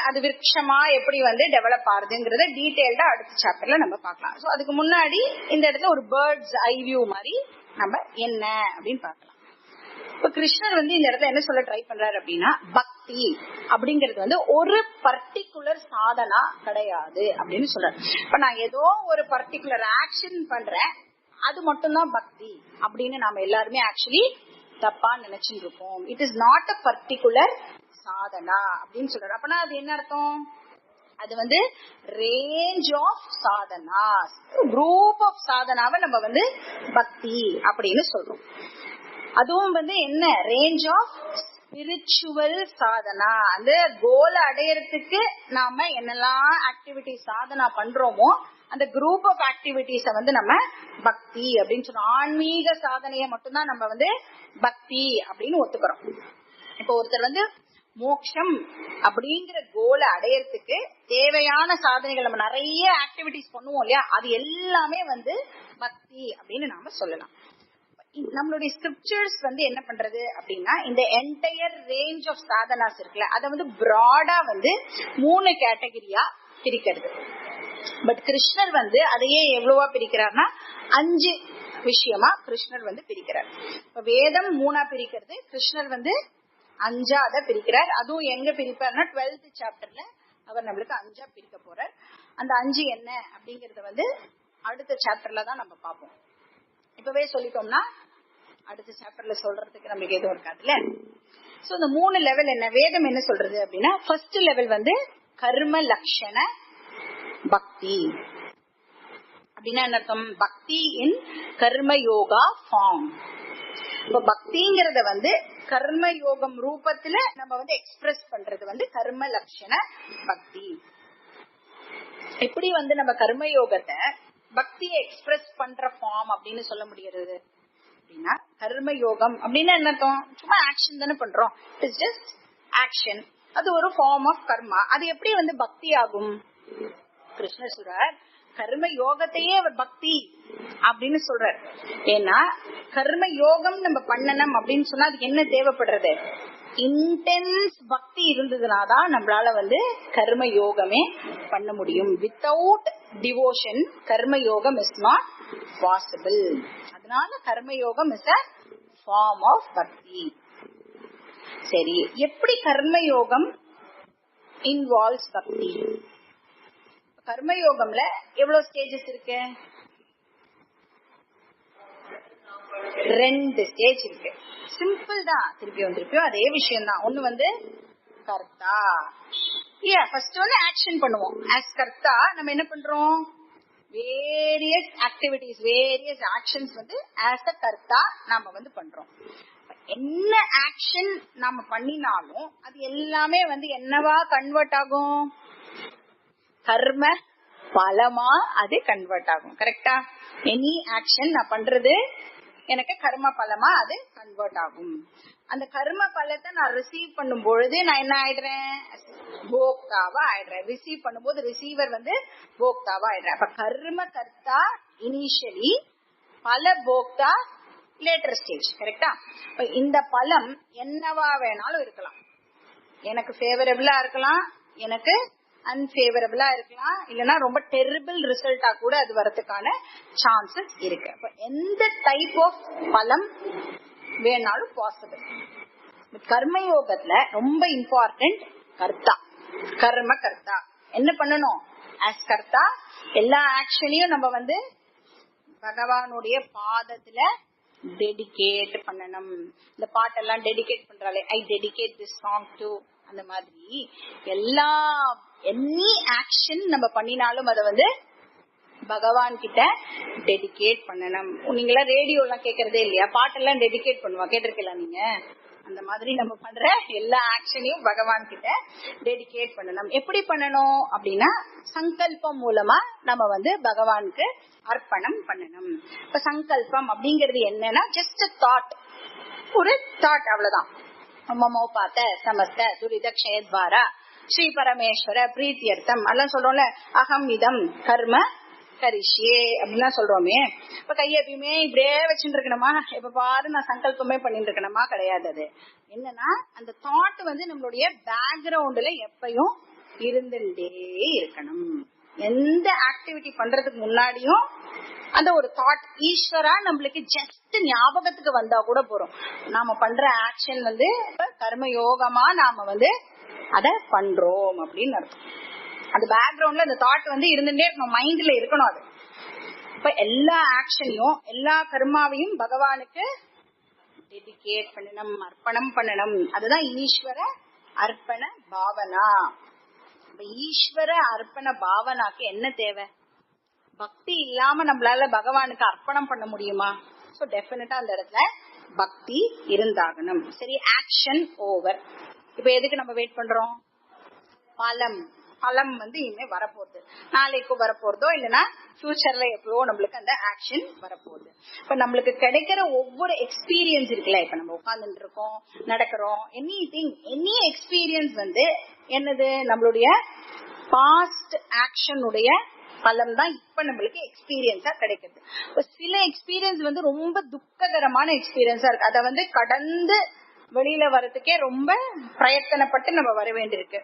அது விருட்சமா எப்படி டெவலப் ஆகுதுங்கிறத டீடைல்டா அடுத்த சாப்டர்ல நம்ம பார்க்கலாம். சோ அதுக்கு முன்னாடி இந்த இடத்துல ஒரு பேர்ட்ஸ் ஐ வியூ மாதிரி நம்ம என்ன அப்படின்னு பார்க்கலாம். இப்ப கிருஷ்ணர் இந்த இடத்துல என்ன சொல்ல ட்ரை பண்றாரு அப்படின்னா, பக்தி அப்படிங்கிறது ஒரு பர்டிகுலர் சாதனா கிடையாது அப்படின்னு சொல்றாரு. இப்ப நான் ஏதோ ஒரு பர்டிகுலர் ஆக்ஷன் பண்றேன், அது மட்டும்தான் பக்தி அப்படின்னு நாம எல்லாருமே ஆக்சுவலி தப்பா நினைச்சுட்டு இருக்கோம். It is not a particular sadhana அப்படின்னு சொல்றாரு. அப்பனா அது என்ன அர்த்தம்? அது range of sadhana, group of சாதனாவை நம்ம பக்தி அப்படின்னு சொல்றோம். அதுவும் என்ன, ரேஞ்ச் ஆஃப் ஸ்பிரிச்சுவல் சாதனா. அந்த கோலை அடையறதுக்கு நாம என்னெல்லாம் ஆக்டிவிட்டி சாதனா பண்றோமோ அந்த குரூப் ஆஃப் ஆக்டிவிட்டிஸ நம்ம பக்தி அப்படின்னு சொல்றோம். ஆன்மீக சாதனையை மட்டும்தான் நம்ம பக்தி அப்படின்னு ஒத்துக்கிறோம். இப்போ ஒருத்தர் மோட்சம் அப்படிங்கிற கோலை அடையறதுக்கு தேவையான சாதனைகள் நம்ம நிறைய ஆக்டிவிட்டிஸ் பண்ணுவோம் இல்லையா, அது எல்லாமே பக்தி அப்படின்னு நாம சொல்லலாம். நம்மளுடைய ஸ்கிரிப்சர்ஸ் என்ன பண்றது அப்படின்னா, இந்த என்டையர் ரேஞ்ச் ஆஃப் சாதனாஸ் இருக்குல்ல, அதை பிராடா 3 கேட்டகரியா பிரிக்கிறது. பட் கிருஷ்ணர் அதையே எவ்வளவா பிரிக்கிறார்னா 5 விஷயமா கிருஷ்ணர் பிரிக்கிறார். இப்ப வேதம் 3ஆ பிரிக்கிறது, கிருஷ்ணர் 5ஆ பிரிக்கிறார். அதுவும் எங்க பிரிப்பார்னா 12th சாப்டர்ல அவர் நம்மளுக்கு 5ஆ பிரிக்க போறார். அந்த 5 என்ன அப்படிங்கறத அடுத்த சாப்டர்ல தான் நம்ம பார்ப்போம். இப்பவே சொல்லிட்டோம்னா அடுத்த சாப்டர்ல சொல்றதுக்கு நமக்கு எதுவும் இருக்காதுல்ல. சோ இந்த 3 லெவல் என்ன, வேதம் என்ன சொல்றது அப்படின்னா, ஃபர்ஸ்ட் லெவல் கர்ம லட்சண பக்தி. அப்படின்னா என்ன அர்த்தம்? பக்தி இன் கர்ம யோகா ஃபார்ம். இப்ப பக்திங்கிறத கர்ம யோகம் ரூபத்துல நம்ம எக்ஸ்பிரஸ் பண்றது கர்ம லட்சண பக்தி. எப்படி நம்ம கர்ம யோகத்தை பக்தியை எக்ஸ்பிரஸ் பண்ற ஃபார்ம் அப்படின்னு சொல்ல முடியாது அப்படின்னா, கர்ம யோகம் அப்படின்னா என்ன அர்த்தம்? சும்மா ஆக்ஷன் தானே பண்றோம், இட் இஸ் ஜஸ்ட் ஆக்ஷன். அது ஒரு ஃபார்ம் ஆஃப் கர்மா. அது எப்படி பக்தி ஆகும்? கிருஷ்ணர் சொல்றார், கர்ம யோகத்தையே அவர் பக்தி அப்படின்னு சொல்றார். ஏன்னா கர்ம யோகம் நம்ம பண்ணணும் அப்படின்னு சொன்னா அதுக்கு என்ன தேவைப்படுறது? இன்டென்ஸ் பக்தி இருந்ததுனாதான் நம்மளால கர்ம யோகமே பண்ண முடியும். வித்தவுட் டிவோஷன் கர்ம யோகம் இஸ் நாட் பாசிபிள். அதனால கர்ம யோகம் இஸ் அ ஃபார்ம் ஆஃப் பக்தி. சரி, எப்படி கர்ம யோகம் இன்வால்வ்ஸ் பக்தி? கர்மயோகம்ல எவ்வளவு ஸ்டேஜஸ் இருக்கு? 2 ஸ்டேஜ் இருக்கு. சிம்பிள் தான், திருப்பியும் அதே விஷயம் தான். ஒண்ணு கர்த்தா. ஃபர்ஸ்ட் ஆக்ஷன் பண்ணுவோம். ஆஸ் கர்த்தா நம்ம என்ன பண்றோம்? Various activities, various actions as a கர்த்தா நாம பண்றோம். என்ன ஆக்ஷன் நாம பண்ணினாலும் அது எல்லாமே என்னவா கன்வெர்ட் ஆகும்? கர்ம பலமா அது கன்வெர்ட் ஆகும். கரெக்டா? எனி ஆக்ஷன் நான் பண்றது எனக்கு கர்ம பலமா அது கன்வெர்ட் ஆகும். அந்த கர்ம பலத்தை நான் ரிசீவ் பண்ணும் பொழுது நான் என்ன ஆயிடுறேன்? போக்தாவா ஆயிடுறேன். ரிசீவ் பண்ணும்போது ரிசீவர் போக்தாவா ஆயிடுறேன். அப்ப கர்ம கர்த்தா இனிஷியலி, பல போக்தா லேட்டர் ஸ்டேஜ். கரெக்டா? இந்த பலம் என்னவா வேணாலும் இருக்கலாம். எனக்கு ஃபேவரபிளா இருக்கலாம், எனக்கு அன்பேவரபிளா இருக்கலாம், இல்லைன்னா ரொம்ப டெரிபிள் ரிசல்ட்டா கூட அது வரதுக்கான சான்சஸ் இருக்கு. அப்ப எந்த டைப் ஆஃப் பலம் வேணாலும் பாசிபிள். கர்மயோகத்துல ரொம்ப இம்பார்ட்டன்ட் கர்த்தா, கர்ம கர்த்தா. என்ன பண்ணணும்? ஆஸ் கர்த்தா எல்லா ஆக்ஷனையும் நம்ம பகவானுடைய பாதத்துல டெடிகேட் பண்ணணும். இந்த பாட்டெல்லாம் டெடிகேட் பண்றாளே, I dedicate this song to, அந்த மாதிரி எனி ஆக்ஷன் நம்ம பண்ணினாலும் அதை வந்து பகவான் கிட்ட டெடிகேட் பண்ணணும். நீங்களா ரேடியோ எல்லாம் கேக்குறதே இல்லையா? பாட்டெல்லாம் டெடிகேட் பண்ணுவா, கேட்டிருக்கலாம் நீங்க. அந்த மாதிரி நம்ம பண்ற எல்லா ஆக்ஷனையும் பகவான் கிட்ட டெடிகேட் பண்ணணும். எப்படி பண்ணணும் அப்படின்னா, சங்கல்பம் மூலமா நம்ம வந்து பகவானுக்கு அர்ப்பணம் பண்ணணும். இப்ப சங்கல்பம் அப்படிங்கிறது என்னன்னா, ஜஸ்ட் தாட், ஒரு தாட், அவ்வளவுதான். மமோ பாத்த சமஸ்த துரித க்ஷயத்வாரா ஸ்ரீ பரமேஸ்வர பிரீத்தியர்த்தம் எல்லாம் சொல்றோம்ல. அகம் இதம் கர்ம கரிஷியே அப்படின்லாம் சொல்றோமே. இப்ப கையை எப்பயுமே இப்படியே வச்சுட்டு இருக்கணுமா? எப்ப பாரு நான் சங்கல்பமே பண்ணிட்டு இருக்கணுமா? கிடையாது. அது என்னன்னா, அந்த தாட் வந்து நம்மளுடைய பேக்ரவுண்ட்ல எப்பயும் இருந்துட்டே இருக்கணும். எந்த ஆக்டிவிட்டி பண்றதுக்கு முன்னாடியும் அந்த ஒரு தாட் ஈஸ்வரா நம்மளுக்கு ஜஸ்ட் ஞாபகத்துக்கு வந்தா கூட போறோம். நாம பண்ற ஆக்ஷன் வந்து கர்ம யோகமா நாம வந்து அத பண்றோம் அப்படின்னு அர்த்தம். அந்த பேக்ரவுண்ட்ல அந்த தாட் வந்து இருந்துட்டே இருக்கணும், மைண்ட்ல இருக்கணும். அது இப்ப எல்லா ஆக்ஷனையும் எல்லா கர்மாவையும் பகவானுக்கு டெடிகேட் பண்ணணும், அர்ப்பணம் பண்ணணும். அதுதான் ஈஸ்வர அர்ப்பண பாவனா. ஈஸ்வர அர்ப்பண பாவனாக்கு என்ன தேவை? பக்தி இல்லாம நம்மளால பகவானுக்கு அர்ப்பணம் பண்ண முடியுமா? சோ டெஃபினட்டா அந்த இடத்துல பக்தி இருந்தாகணும். சரி, ஆக்ஷன் ஓவர். இப்ப எதுக்கு நம்ம வெயிட் பண்றோம்? பலம் வந்து இனிமே வரப்போகுது, நாளைக்கு வரப்போறதோ இல்லைன்னா ஃபியூச்சர்ல எப்போ நம்மளுக்கு அந்த ஆக்ஷன் வரப்போகுது. இப்ப நம்மளுக்கு கிடைக்கிற ஒவ்வொரு எக்ஸ்பீரியன்ஸ் இருக்குல்ல, இப்ப நம்ம உட்கார்ந்துட்டு இருக்கோம், நடக்கிறோம், எனி எக்ஸ்பீரியன்ஸ் வந்து என்னது? நம்மளுடைய பாஸ்ட் ஆக்ஷனுடைய பலம் தான் இப்ப நம்மளுக்கு எக்ஸ்பீரியன்ஸா கிடைக்குது. சில எக்ஸ்பீரியன்ஸ் வந்து ரொம்ப துக்ககரமான எக்ஸ்பீரியன்ஸா இருக்கு, அதை வந்து கடந்து வெளியில வர்றதுக்கே ரொம்ப பிரயத்தனப்பட்டு நம்ம வர வேண்டியிருக்கு.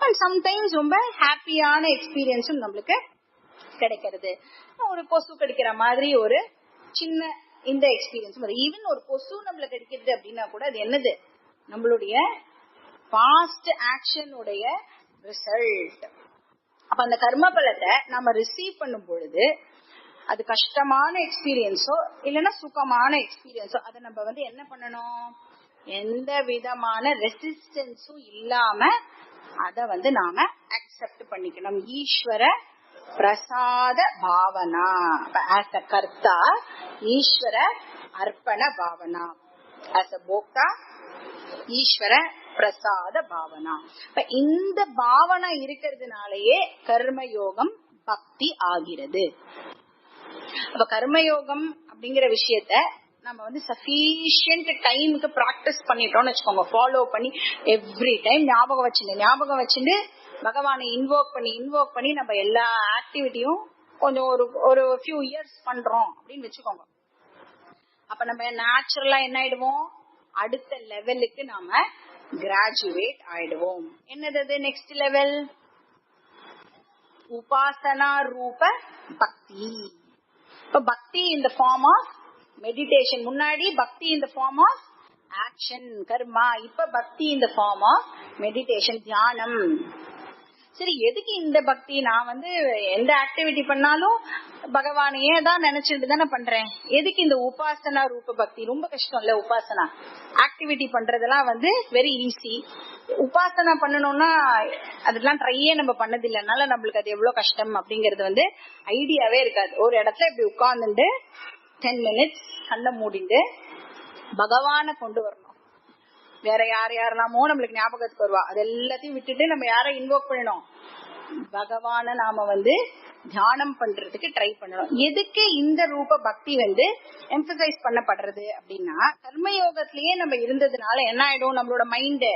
அண்ட் சம்டைம்ஸ் ரொம்ப ஹாப்பியான எக்ஸ்பீரியன்ஸும் நம்மளுக்கு கிடைக்கிறது. ஒரு கொசு கடிக்கிற மாதிரி ஒரு சின்ன இந்த எக்ஸ்பீரியன்ஸ், ஈவன் ஒரு கொசு நம்மளுக்கு கிடைக்கிறது அப்படின்னா கூட அது என்னது? நம்மளுடைய பாஸ்ட் ஆக்ஷனுடைய ரிசல்ட். அப்ப அந்த கர்ம பலத்தை நம்ம ரிசீவ் பண்ணும் பொழுது அது கஷ்டமான எக்ஸ்பீரியன்ஸோ இல்லைன்னா சுகமான எக்ஸ்பீரியன்ஸோ அதை நம்ம வந்து என்ன பண்ணணும்? எந்த விதமான ரெசிஸ்டன்ஸும் இல்லாம அத வந்து நாம அக்செப்ட் பண்ணிக்கணும். ஈஸ்வர பிரசாத பாவனா. ஆஸ் அ கர்த்தா ஈஸ்வர அர்ப்பண பாவனா, ஆஸ் அ போக்தா ஈஸ்வர பிரசாத பாவனா. இப்ப இந்த பாவனா இருக்கிறதுனாலயே கர்மயோகம் பக்தி ஆகிறது. அப்ப கர்மயோகம் அப்படிங்கிற விஷயத்த நம்ம வந்து சஃபிஷியன்ட் டைமுக்கு பிராக்டிஸ் பண்ணிட்டோம்னு வச்சுக்கோங்க, ஃபாலோ பண்ணி எவ்ரி டைம் ஞாபகம் வச்சுட்டு பகவானை இன்வோக் பண்ணி நம்ம எல்லா ஆக்டிவிட்டியும் கொஞ்சம் ஒரு ஃபியூ இயர்ஸ் பண்றோம் அப்படின்னு வச்சுக்கோங்க. அப்ப நம்ம நேச்சுரலா என்ன ஆயிடுவோம்? அடுத்த லெவலுக்கு நாம கிராஜுவேட் ஆயிடுவோம். என்னது நெக்ஸ்ட் லெவல்? உபாசனா ரூப பக்தி. இப்ப பக்தி இன் த ஃபார்ம் ஆஃப் மெடிடேஷன். முன்னாடி பக்தி இன் த ஃபார்ம் ஆஃப் ஆக்ஷன் கர்மா, இப்ப பக்தி இன் த ஃபார்ம் ஆஃப் மெடிடேஷன் தியானம். சரி, எதுக்கு இந்த பக்தி? நான் வந்து எந்த ஆக்டிவிட்டி பண்ணாலும் பகவானையே தான் நினைச்சிட்டு தானே பண்றேன். எதுக்கு இந்த உபாசனா ரூப பக்தி? ரொம்ப கஷ்டம் இல்ல உபாசனா ஆக்டிவிட்டி பண்றதெல்லாம் வந்து வெரி ஈஸி. உபாசனா பண்ணணும்னா அதெல்லாம் ட்ரையே நம்ம பண்ணது இல்லைனால நம்மளுக்கு அது எவ்வளவு கஷ்டம் அப்படிங்கறது வந்து ஐடியாவே இருக்காது. ஒரு இடத்துல இப்படி உட்கார்ந்துட்டு 10 minutes கண்ணை மூடிண்டு பகவானை கொண்டு வரணும். வேற யாரெல்லாமோ நம்மளுக்கு ஞாபகத்துக்கு வருவா, அது எல்லாத்தையும் விட்டுட்டு நம்ம யாரை இன்வோக் பண்ணணும்? பகவான நாம வந்து தியானம் பண்றதுக்கு ட்ரை பண்ணணும். எதுக்கு இந்த ரூப பக்தி வந்து எம்பசைஸ் பண்ணப்படுறது அப்படின்னா, கர்மயோகத்திலேயே நம்ம இருந்ததுனால என்ன ஆயிடும்? நம்மளோட மைண்ட்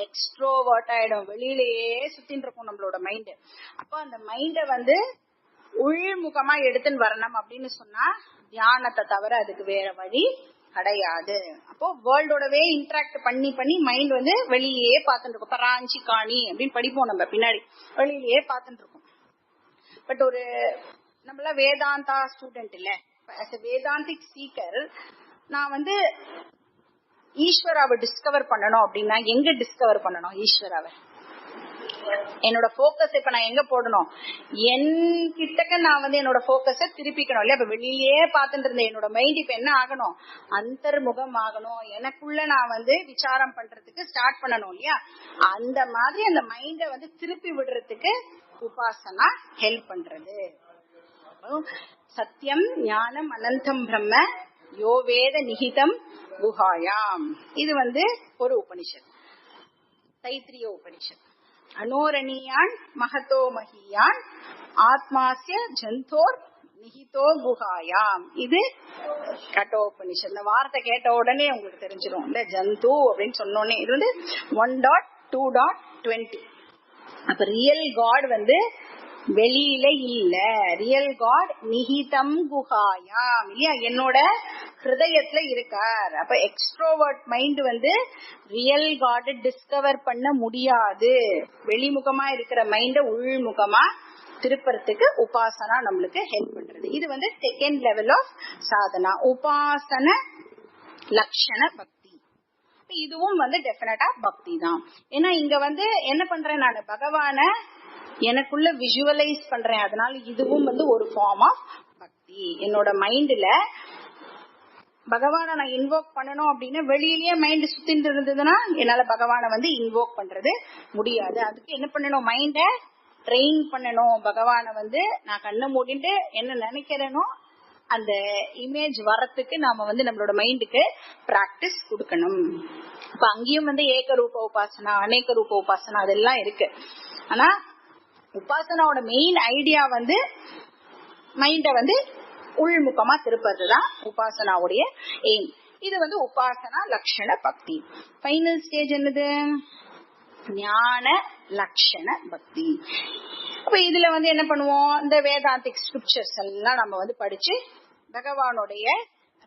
எக்ஸ்ட்ரோவர்ட் ஆயிடும், வெளியிலேயே சுத்தின்னு இருக்கும் நம்மளோட மைண்ட். அப்போ அந்த மைண்ட வந்து உள்முகமா எடுத்துன்னு வரணும் அப்படின்னு சொன்னா தியானத்தை தவிர அதுக்கு வேற வழி கிடையாது. அப்போ வேர்ல்டோடவே இன்டராக்ட் பண்ணி மைண்ட் வந்து வெளியே பார்த்துட்டு இருக்கும். பராஞ்சி காணி அப்படின்னு படிப்போம் நம்ம பின்னாடி, வெளியிலேயே பார்த்துட்டு இருக்கும். பட் ஒரு நம்மள வேதாந்தா ஸ்டூடெண்ட் இல்ல, வேதாந்திக் சீக்கர், நான் வந்து ஈஸ்வராவை டிஸ்கவர் பண்ணணும் அப்படின்னா எங்க டிஸ்கவர் பண்ணணும் ஈஸ்வராவை? என்னோட போக்கஸ் இப்ப நான் எங்க போடணும், என் கிட்டக்க நான் வந்து என்னோட போக்கஸ திருப்பிக்கணும் இல்லையா. இப்ப வெளியிலேயே பார்த்துட்டு இருந்தேன் என்னோட மைண்ட் இப்ப என்ன ஆகணும், அந்தர்முகம் ஆகணும், எனக்குள்ள நான் வந்து விசாரம் பண்றதுக்கு ஸ்டார்ட் பண்ணணும் இல்லையா. அந்த மாதிரி அந்த மைண்ட வந்து திருப்பி விடுறதுக்கு உபாசனா ஹெல்ப் பண்றது. சத்தியம் ஞானம் அனந்தம் பிரம்ம யோ வேத நிகிதம் குஹாயாம். இது வந்து ஒரு உபனிஷத், தைத்திரிய உபனிஷத். அனோரணியான் மகதோ மகியான் ஆத்மாசிய ஜந்தோர் நிகிதோ குஹாயாம். இது கட்டோபனிஷத். இந்த வார்த்தை கேட்ட உடனே உங்களுக்கு தெரிஞ்சிடும் இந்த ஜந்து அப்படின்னு சொன்னோடனே. இது வந்து 1.2.20. அப்ப ரியல் காட் வந்து வெளியில இல்ல, ரியல் காட் நிகிதம் குஹாயாம் இல்லையா, என்னோட ஹிருதயத்துல இருக்கார். அப்ப எக்ஸ்ட்ரோவர்ட் மைண்ட் வந்து ரியல் காட் டிஸ்கவர் பண்ண முடியாது. வெளிமுகமா இருக்கிற மைண்ட உள்முகமா திருப்பறதுக்கு உபாசனா நம்மளுக்கு ஹெல்ப் பண்றது. இது வந்து செகண்ட் லெவல் ஆஃப் சாதனா, உபாசன லட்சண பக்தி. இதுவும் வந்து டெஃபினட்டா பக்தி தான். ஏன்னா இங்க வந்து என்ன பண்றேன், நான் பகவான எனக்குள்ள விஷுவலைஸ் பண்றேன். அதனால இதுவும் வந்து ஒரு ஃபார்ம் ஆஃப் பக்தி. என்னோட மைண்ட்ல பகவான நான் இன்வோக் பண்ணணும் அப்படின்னா வெளியிலேயே மைண்ட் சுத்திட்டு இருந்ததுன்னா என்னால பகவான வந்து இன்வோக் பண்றது முடியாது. அதுக்கு என்ன பண்ணணும், மைண்ட ட்ரெயின் பண்ணணும். பகவான வந்து நான் கண்ணை மூடிட்டு என்ன நினைக்கிறேனோ அந்த இமேஜ் வரத்துக்கு நாம வந்து நம்மளோட மைண்டுக்கு பிராக்டிஸ் கொடுக்கணும். இப்ப அங்கேயும் வந்து ஏக ரூப உபாசனா, அநேக ரூப உபாசனா அதெல்லாம் இருக்கு. ஆனா உபாசனாவோட மெயின் ஐடியா வந்து மைண்ட வந்து உள்முகமா திருப்பதுதான் உபாசனாவுடைய எய்ம். இது வந்து உபாசனா லட்சண பக்தி. ஃபைனல் ஸ்டேஜ் என்னது, ஞான லட்சண பக்தி. அப்ப இதுல வந்து என்ன பண்ணுவோம், இந்த வேதாந்திக் ஸ்கிரிப்சர்ஸ் எல்லாம் நம்ம வந்து படிச்சு பகவானுடைய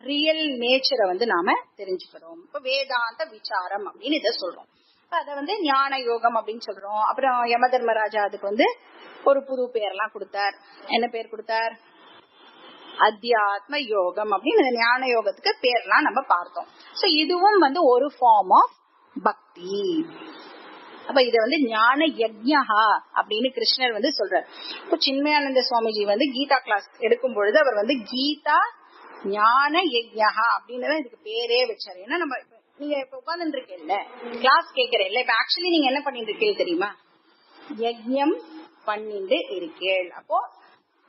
ரியல் நேச்சரை வந்து நாம தெரிஞ்சுக்கிறோம். இப்ப வேதாந்த விசாரம் அப்படின்னு இதை சொல்றோம். அத வந்து ஞான யோகம் அப்படின்னு சொல்றோம். அப்புறம் யம தர்மராஜா அதுக்கு வந்து ஒரு புது பேர்லாம் கொடுத்தார். என்ன பேர் கொடுத்தார், அத்தியாத்ம யோகம் அப்படின்னு ஞான யோகத்துக்கு பேர்லாம் நம்ம பார்த்தோம். சோ இதுவும் வந்து ஒரு ஃபார்ம் ஆஃப் பக்தி. அப்ப இத வந்து ஞான யஜ்ஞஹா அப்படின்னு கிருஷ்ணர் வந்து சொல்றார். இப்போ சின்மயானந்த சுவாமிஜி வந்து கீதா கிளாஸ் எடுக்கும் பொழுது அவர் வந்து கீதா ஞான யஜ்ஞஹா அப்படின்னு இதுக்கு பேரே வச்சாரு. ஏன்னா நம்ம நீங்க இப்ப உட்கார்ந்து இருக்கீங்கல்ல, கிளாஸ் கேட்கறேன்ல, இப்ப ஆக்சுவலி நீங்க என்ன பண்ணிட்டு இருக்கீங்க தெரியுமா, யஜ்ஞம் பண்ணிட்டு இருக்கீள். அப்போ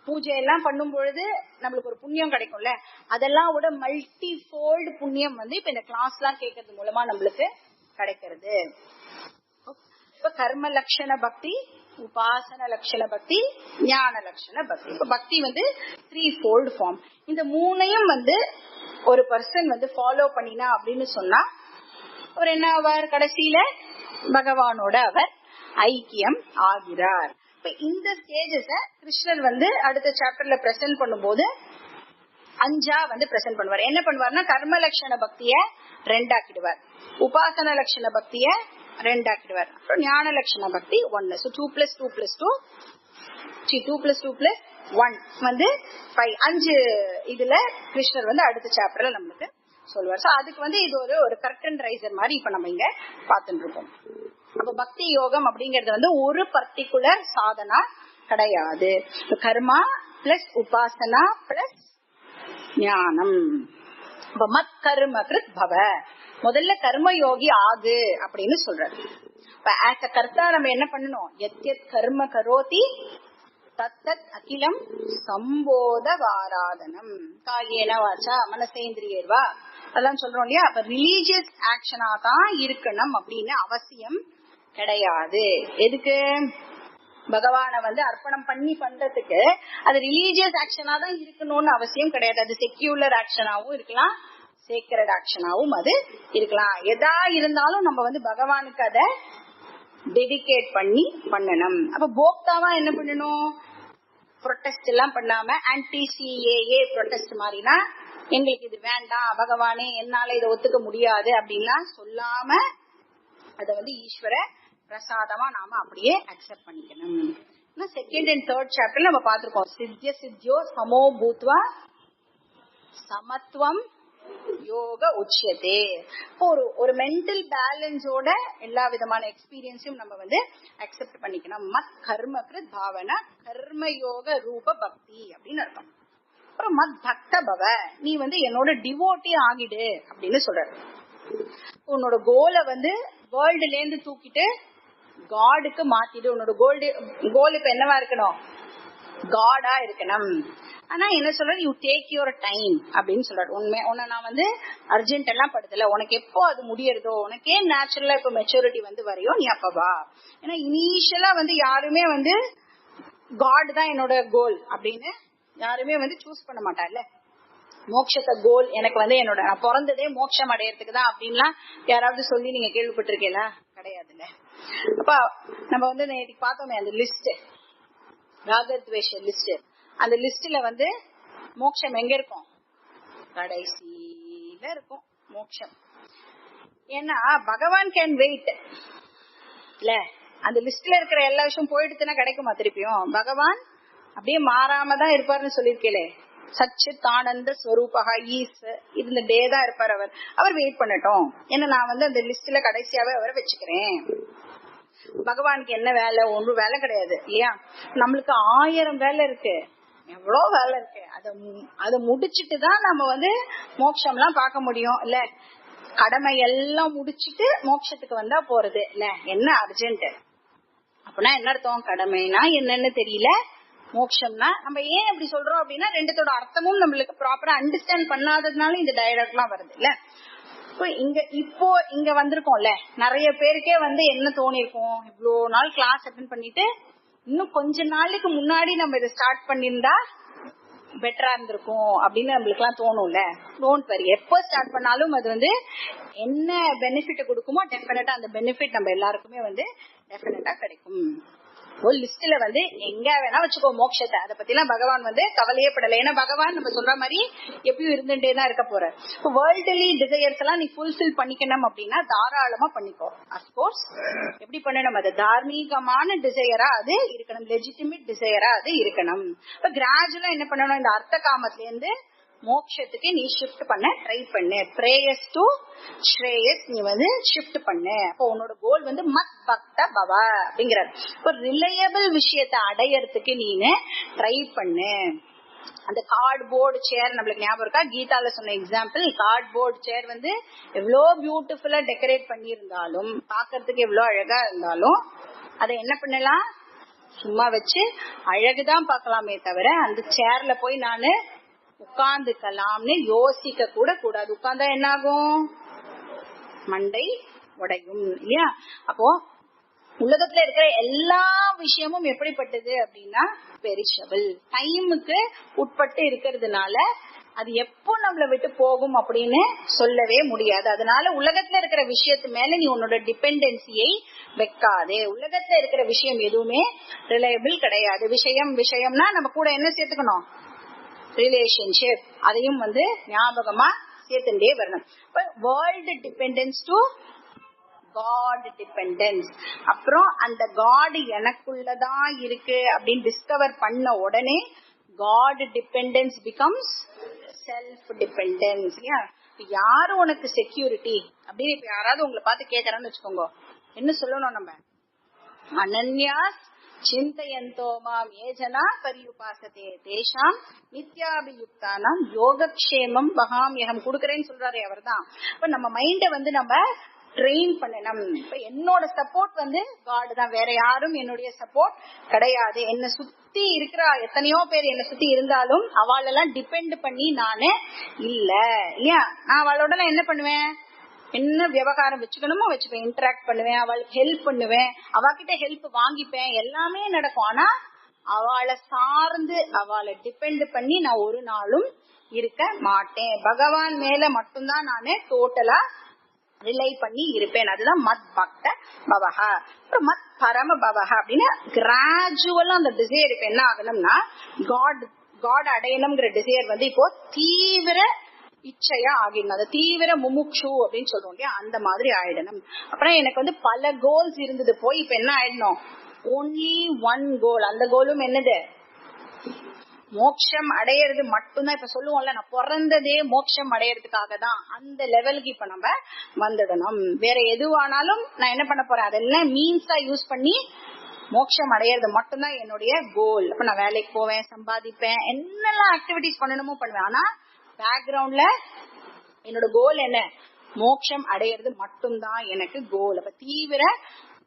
பூஜை எல்லாம் பண்ணும் பொழுது நம்மளுக்கு ஒரு புண்ணியம் கிடைக்கும்ல, அதெல்லாம் விட மல்டி ஃபோல்டு புண்ணியம் வந்து இப்ப இந்த கிளாஸ் எல்லாம் கேட்கறது மூலமா நம்மளுக்கு கிடைக்கிறது. இப்ப கர்ம லட்சண பக்தி, உபாசன லட்சண பக்தி, ஞான லட்சண பக்தி. இப்ப பக்தி வந்து 3 fold ஃபார்ம். இந்த மூணையும் வந்து ஒரு பர்சன் வந்து ஃபாலோ பண்ணினா அப்படின்னு சொன்னா அவர் என்ன ஆவார், கடைசியில பகவானோட அவர் ஐக்கியம் ஆகிறார். இப்ப இந்த ஸ்டேஜஸ கிருஷ்ணர் வந்து அடுத்த சாப்டர்ல பிரசன்ட் பண்ணும்போது 5 வந்து பிரசன்ட் பண்ணுவார். என்ன பண்ணுவார்னா கர்ம லட்சண பக்திய 2 ஆக்கிடுவார், உபாசன லட்சண பக்திய 2 ஆக்கிடுவார், அப்புறம் ஞான லட்சண பக்தி 1. So 2 + 2 + 2 2 + 2 + 1 வந்து 5. 5 இதுல கிருஷ்ணர் வந்து அடுத்த சாப்டர்ல நம்மளுக்கு சொல்லுவார். சோ அதுக்கு வந்து இது ஒரு கர்டன் ரைசர் மாதிரி இப்ப நம்ம இங்க பாத்துட்டு இருக்கோம். அப்ப பக்தி யோகம் அப்படிங்கறது வந்து ஒரு பர்டிகுலர் சாதனா கிடையாது. கர்மா பிளஸ் உபாசனா பிளஸ் ஞானம். இப்ப மத் கர்ம கிருத் பவ, முதல்ல கர்ம யோகி ஆகு அப்படின்னு சொல்றாரு. இப்ப ஆஸ் அ கர்த்தா நம்ம என்ன பண்ணணும், யத்யத் கர்ம கரோதி தத்தத் அகிலம் சம்போத வாராதனம் காயேன வாச்சா மனசேந்திரியர்வா அதெல்லாம் சொல்றோம் இல்லையா. அப்ப ரிலீஜியஸ் ஆக்ஷனா தான் இருக்கணும் அப்படின்னு அவசியம் கிடையாது. எதுக்கு, பகவான வந்து அர்ப்பணம் பண்ணி பண்றதுக்கு அது ரிலீஜியஸ் ஆக்ஷனா தான் இருக்கணும்னு அவசியம் கிடையாது. அது செக்யூலர் ஆக்ஷனாவும் இருக்கலாம், சேக்ரட் ஆக்ஷனாவும் அது இருக்கலாம். எதா இருந்தாலும் நம்ம வந்து பகவானுக்கு அதை டெடிகேட் பண்ணி பண்ணணும். அப்ப போக்தாவா என்ன பண்ணணும், ப்ரொடெஸ்ட் எல்லாம் பண்ணாம ஆன்டி சிஏஏ ப்ரொடெஸ்ட் மாதிரினா எங்களுக்கு இது வேண்டாம் பகவானே என்னால இதை ஒத்துக்க முடியாது அப்படின்லாம் சொல்லாம அத வந்து ஈஸ்வர பிரசாதமா நாம அப்படியே அக்செப்ட் பண்ணிக்கணும். செகண்ட் அண்ட் தேர்ட் சாப்டர்ல நம்ம பாத்திருக்கோம், சித்திய சித்தியோ சமோ பூத்வா சமத்துவம் யோக உச்சியதே. ஒரு மென்டல் பேலன்ஸோட எல்லா விதமான எக்ஸ்பீரியன்ஸையும் நம்ம வந்து அக்செப்ட் பண்ணிக்கணும். மத் கர்ம கிருத் பாவனா கர்ம யோக ரூப பக்தி அப்படின்னு அர்த்தம். அப்புறம் மத் பக்த பவ, நீ வந்து என்னோட டிவோட்டி ஆகிடு அப்படின்னு சொல்ற. உன்னோட கோலை வந்து வேர்ல்டுல இருந்து தூக்கிட்டு காடுக்கு மாத்திடு. உன்னோட கோல் இப்ப என்னவா இருக்கணும்? காடா இருக்கணும். ஆனா என்ன சொல்ற, யூ டேக் யுவர் டைம் அப்படின்னு சொல்றாரு. உன்னை நான் வந்து அர்ஜென்ட் எல்லாம் படுத்தல, உனக்கு எப்போ அது முடியறதோ, உனக்கே நேச்சுரலா இப்ப மெச்சூரிட்டி வந்து வரையோ நீ அப்பவா. ஏன்னா இனிஷியலா வந்து யாருமே வந்து காட் தான் என்னோட கோல் அப்படின்னு யாருமே வந்து சூஸ் பண்ண மாட்டார்ல. மோட்சத்தை கோல் எனக்கு வந்து என்னோட நான் பிறந்ததே மோட்சம் அடையறதுக்கு தான் அப்படின்லாம் யாராவது சொல்லி நீங்க கேள்விப்பட்டிருக்கீங்களா? கிடையாதுல்ல. அப்ப நம்ம வந்து நேற்று பார்த்தோமே அந்த லிஸ்ட், ராகத்வேஷ லிஸ்ட், அந்த லிஸ்ட்ல வந்து மோட்சம் எங்க இருக்கும்? கடைசியில இருக்கும் மோட்சம். ஏன்னா பகவான் கேன் வெயிட் இல்ல. அந்த லிஸ்ட்ல இருக்கிற எல்லா விஷயம் போயிடுச்சுன்னா கிடைக்குமா திருப்பியும்? பகவான் அப்படியே மாறாம தான் இருப்பாருன்னு சொல்லிருக்கே. சச்சித் ஆனந்த ஸ்வரூபகா ஈஸ் இருந்துட்டே தான் இருப்பார். அவர் வெயிட் பண்ணட்டும். ஏன்னா நான் வந்து அந்த லிஸ்ட்ல கடைசியாவே அவரை வச்சுக்கிறேன். பகவானுக்கு என்ன வேலை? ஒன்றும் வேலை கிடையாது இல்லையா? நம்மளுக்கு 1000 வேலை இருக்கு, எவ்வளவு வேலை இருக்கு. அதை முடிச்சுட்டு தான் நம்ம வந்து மோட்சம் எல்லாம் பார்க்க முடியும் இல்ல. கடமை எல்லாம் முடிச்சுட்டு மோட்சத்துக்கு வந்தா போறது இல்ல. என்ன அர்ஜென்ட்? அப்படின்னா என்ன அர்த்தம்? கடமைனா என்னன்னு தெரியல, மோட்சம்னா நம்ம ஏன் அப்படி சொல்றோம் அப்படின்னா ரெண்டுத்தோட அர்த்தமும் நம்மளுக்கு ப்ராப்பரா அண்டர்ஸ்டாண்ட் பண்ணாததுனால இந்த டயலாக் எல்லாம் வருது இல்ல. இப்போ இங்க வந்திருக்கோம்ல, நிறைய பேருக்கே வந்து என்ன தோணி இருக்கும், இவ்வளவு நாள் கிளாஸ் அட்டென்ட் பண்ணிட்டு இன்னும் கொஞ்ச நாளைக்கு முன்னாடி நம்ம இதை ஸ்டார்ட் பண்ணிருந்தா பெட்டரா இருந்திருக்கும் அப்படின்னு நம்மளுக்கு எல்லாம் தோணும்ல. டோன்ட் வரி, எப்போ ஸ்டார்ட் பண்ணாலும் அது வந்து என்ன பெனிஃபிட் கொடுக்குமோ டெஃபினட்டா அந்த பெனிஃபிட் நம்ம எல்லாருக்குமே வந்து டெஃபினட்டா கிடைக்கும். ஒரு லிஸ்ட்ல வந்து எங்க வேணா வச்சுக்கோ மோட்சத்தை, அதை பத்தி எல்லாம் பகவான் வந்து கவலையே படல. ஏன்னா பகவான் நம்ம சொல்ற மாதிரி எப்பயும் இருந்துட்டே தான் இருக்க போற. வேர்ல்டலி டிசையர்ஸ் எல்லாம் நீ ஃபுல்ஃபில் பண்ணிக்கணும் அப்படின்னா தாராளமா பண்ணிக்கோ. அப்கோர்ஸ் எப்படி பண்ணணும்? அது தார்மீகமான டிசையரா அது இருக்கணும், லெஜிட்டிமேட் டிசையரா அது இருக்கணும். இப்ப கிராஜுவலா என்ன பண்ணணும்? இந்த அர்த்த காமத்துல இருந்து மோட்சத்துக்கு நீ ஷிஃப்ட் பண்ண ட்ரை பண்ணு. பிரேயஸ் டு ஸ்ரேயஸ் நீ வந்து ஷிஃப்ட் பண்ணு. அப்போ உன்னோட கோல் வந்து மத் பக்த பவ அப்படிங்கிறார். இப்போ ரிலையபிள் விஷயத்தை அடையறதுக்கு நீனு ட்ரை பண்ணு. அந்த கார்ட்போர்டு சேர் நம்மளுக்கு ஞாபகம் இருக்கா? கீதால சொன்ன எக்ஸாம்பிள், கார்ட்போர்டு சேர் வந்து எவ்வளவு பியூட்டிஃபுல்லா டெக்கரேட் பண்ணியிருந்தாலும், பாக்குறதுக்கு எவ்வளவு அழகா இருந்தாலும் அதை என்ன பண்ணலாம்? சும்மா வச்சு அழகுதான் பாக்கலாமே தவிர அந்த சேர்ல போய் நானு உட்கார்ந்துக்கலாம்னு யோசிக்க கூட கூடாது. உட்கார்ந்தா என்ன ஆகும்? மண்டை உடையும் இல்லையா? அப்போ உலகத்துல இருக்கிற எல்லா விஷயமும் எப்படிப்பட்டது அப்படின்னா பெரிஷபிள், டைமுக்கு உட்பட்டு இருக்கிறதுனால அது எப்போ நம்மளை விட்டு போகும் அப்படின்னு சொல்லவே முடியாது. அதனால உலகத்துல இருக்கிற விஷயத்து மேல நீ உன்னோட டிபெண்டன்சியை வைக்காதே. உலகத்துல இருக்கிற விஷயம் எதுவுமே ரிலையபிள் கிடையாது. விஷயம்னா நம்ம கூட என்ன சேர்த்துக்கணும்? ரிலேஷன்ஷிப், அதையும் வந்து ஞாபகமா சேர்த்துட்டே வரணும். World dependence to God dependence. அப்புறம் அந்த காட் எனக்குள்ளதான் இருக்கு அப்படின்னு டிஸ்கவர் பண்ண உடனே God dependence becomes self dependence. யாரு உனக்கு செக்யூரிட்டி அப்படின்னு இப்ப யாராவது உங்களை பார்த்து கேட்கறான்னு வச்சுக்கோங்க, என்ன சொல்லணும் நம்ம? அனன்யாஸ் சிந்தயந்தோ மாம் ஏஜனா பரியுபாசதே தேஷாம் நித்யாபியுக்தானாம் யோகக்ஷேமம் வகாம்யகம் கொடுக்கறேன்னு சொல்றாரு அவர் தான். இப்ப நம்ம மைண்ட வந்து நம்ம ட்ரெயின் பண்ணணும். இப்ப என்னோட சப்போர்ட் வந்து காட் தான், வேற யாரும் என்னுடைய சப்போர்ட் கிடையாது. என்ன சுத்தி இருக்கிற எத்தனையோ பேர் என்ன சுத்தி இருந்தாலும் அவளெல்லாம் டிபெண்ட் பண்ணி நானு இல்லையா? நான் அவளோட என்ன பண்ணுவேன்? என்ன விவகாரம் வச்சுக்கணுமோ வச்சுப்பேன், இன்டராக்ட் பண்ணுவேன், அவளுக்கு ஹெல்ப் பண்ணுவேன், அவகிட்ட ஹெல்ப் வாங்கிப்பேன், எல்லாமே நடக்கும். ஆனா அவளை சார்ந்து அவளை டிபெண்ட் பண்ணி நான் ஒரு நாளும் இருக்க மாட்டேன். பகவான் மேல மட்டும்தான் நானு டோட்டலா ரிலை பண்ணி இருப்பேன். அதுதான் மத் பக்த பவஹா. அப்புறம் மத் பரம பவஹா அப்படின்னா கிராஜுவலா அந்த டிசைர் இப்ப என்ன ஆகணும்னா காட் அடையணும்ங்கிற டிசைர் வந்து இப்போ தீவிர இச்சையா ஆகிடணும். அது தீவிர முமுக்ஷு அப்படின்னு சொல்றோம் இல்லையா? அந்த மாதிரி ஆயிடணும். அப்புறம் எனக்கு வந்து பல கோல்ஸ் இருந்தது போய் இப்ப என்ன ஆயிடணும்? Only one goal. அந்த கோலும் என்னது? மோட்சம் அடையிறது மட்டும்தான். இப்ப சொல்லுவோம்ல, நான் பிறந்ததே மோட்சம் அடையறதுக்காக தான், அந்த லெவலுக்கு இப்ப நம்ம வந்துடணும். வேற எதுவானாலும் நான் என்ன பண்ண போறேன், அதெல்லாம் மீன்ஸா யூஸ் பண்ணி மோட்சம் அடையிறது மட்டும்தான் என்னுடைய கோல். அப்ப நான் வேலைக்கு போவேன், சம்பாதிப்பேன், என்னெல்லாம் ஆக்டிவிட்டிஸ் பண்ணணுமோ பண்ணுவேன். ஆனா பேக்ரவுண்ட்ல என்னோட கோல் என்ன, மோட்சம் அடையிறது மட்டும்தான் எனக்கு கோல். அப்ப தீவிர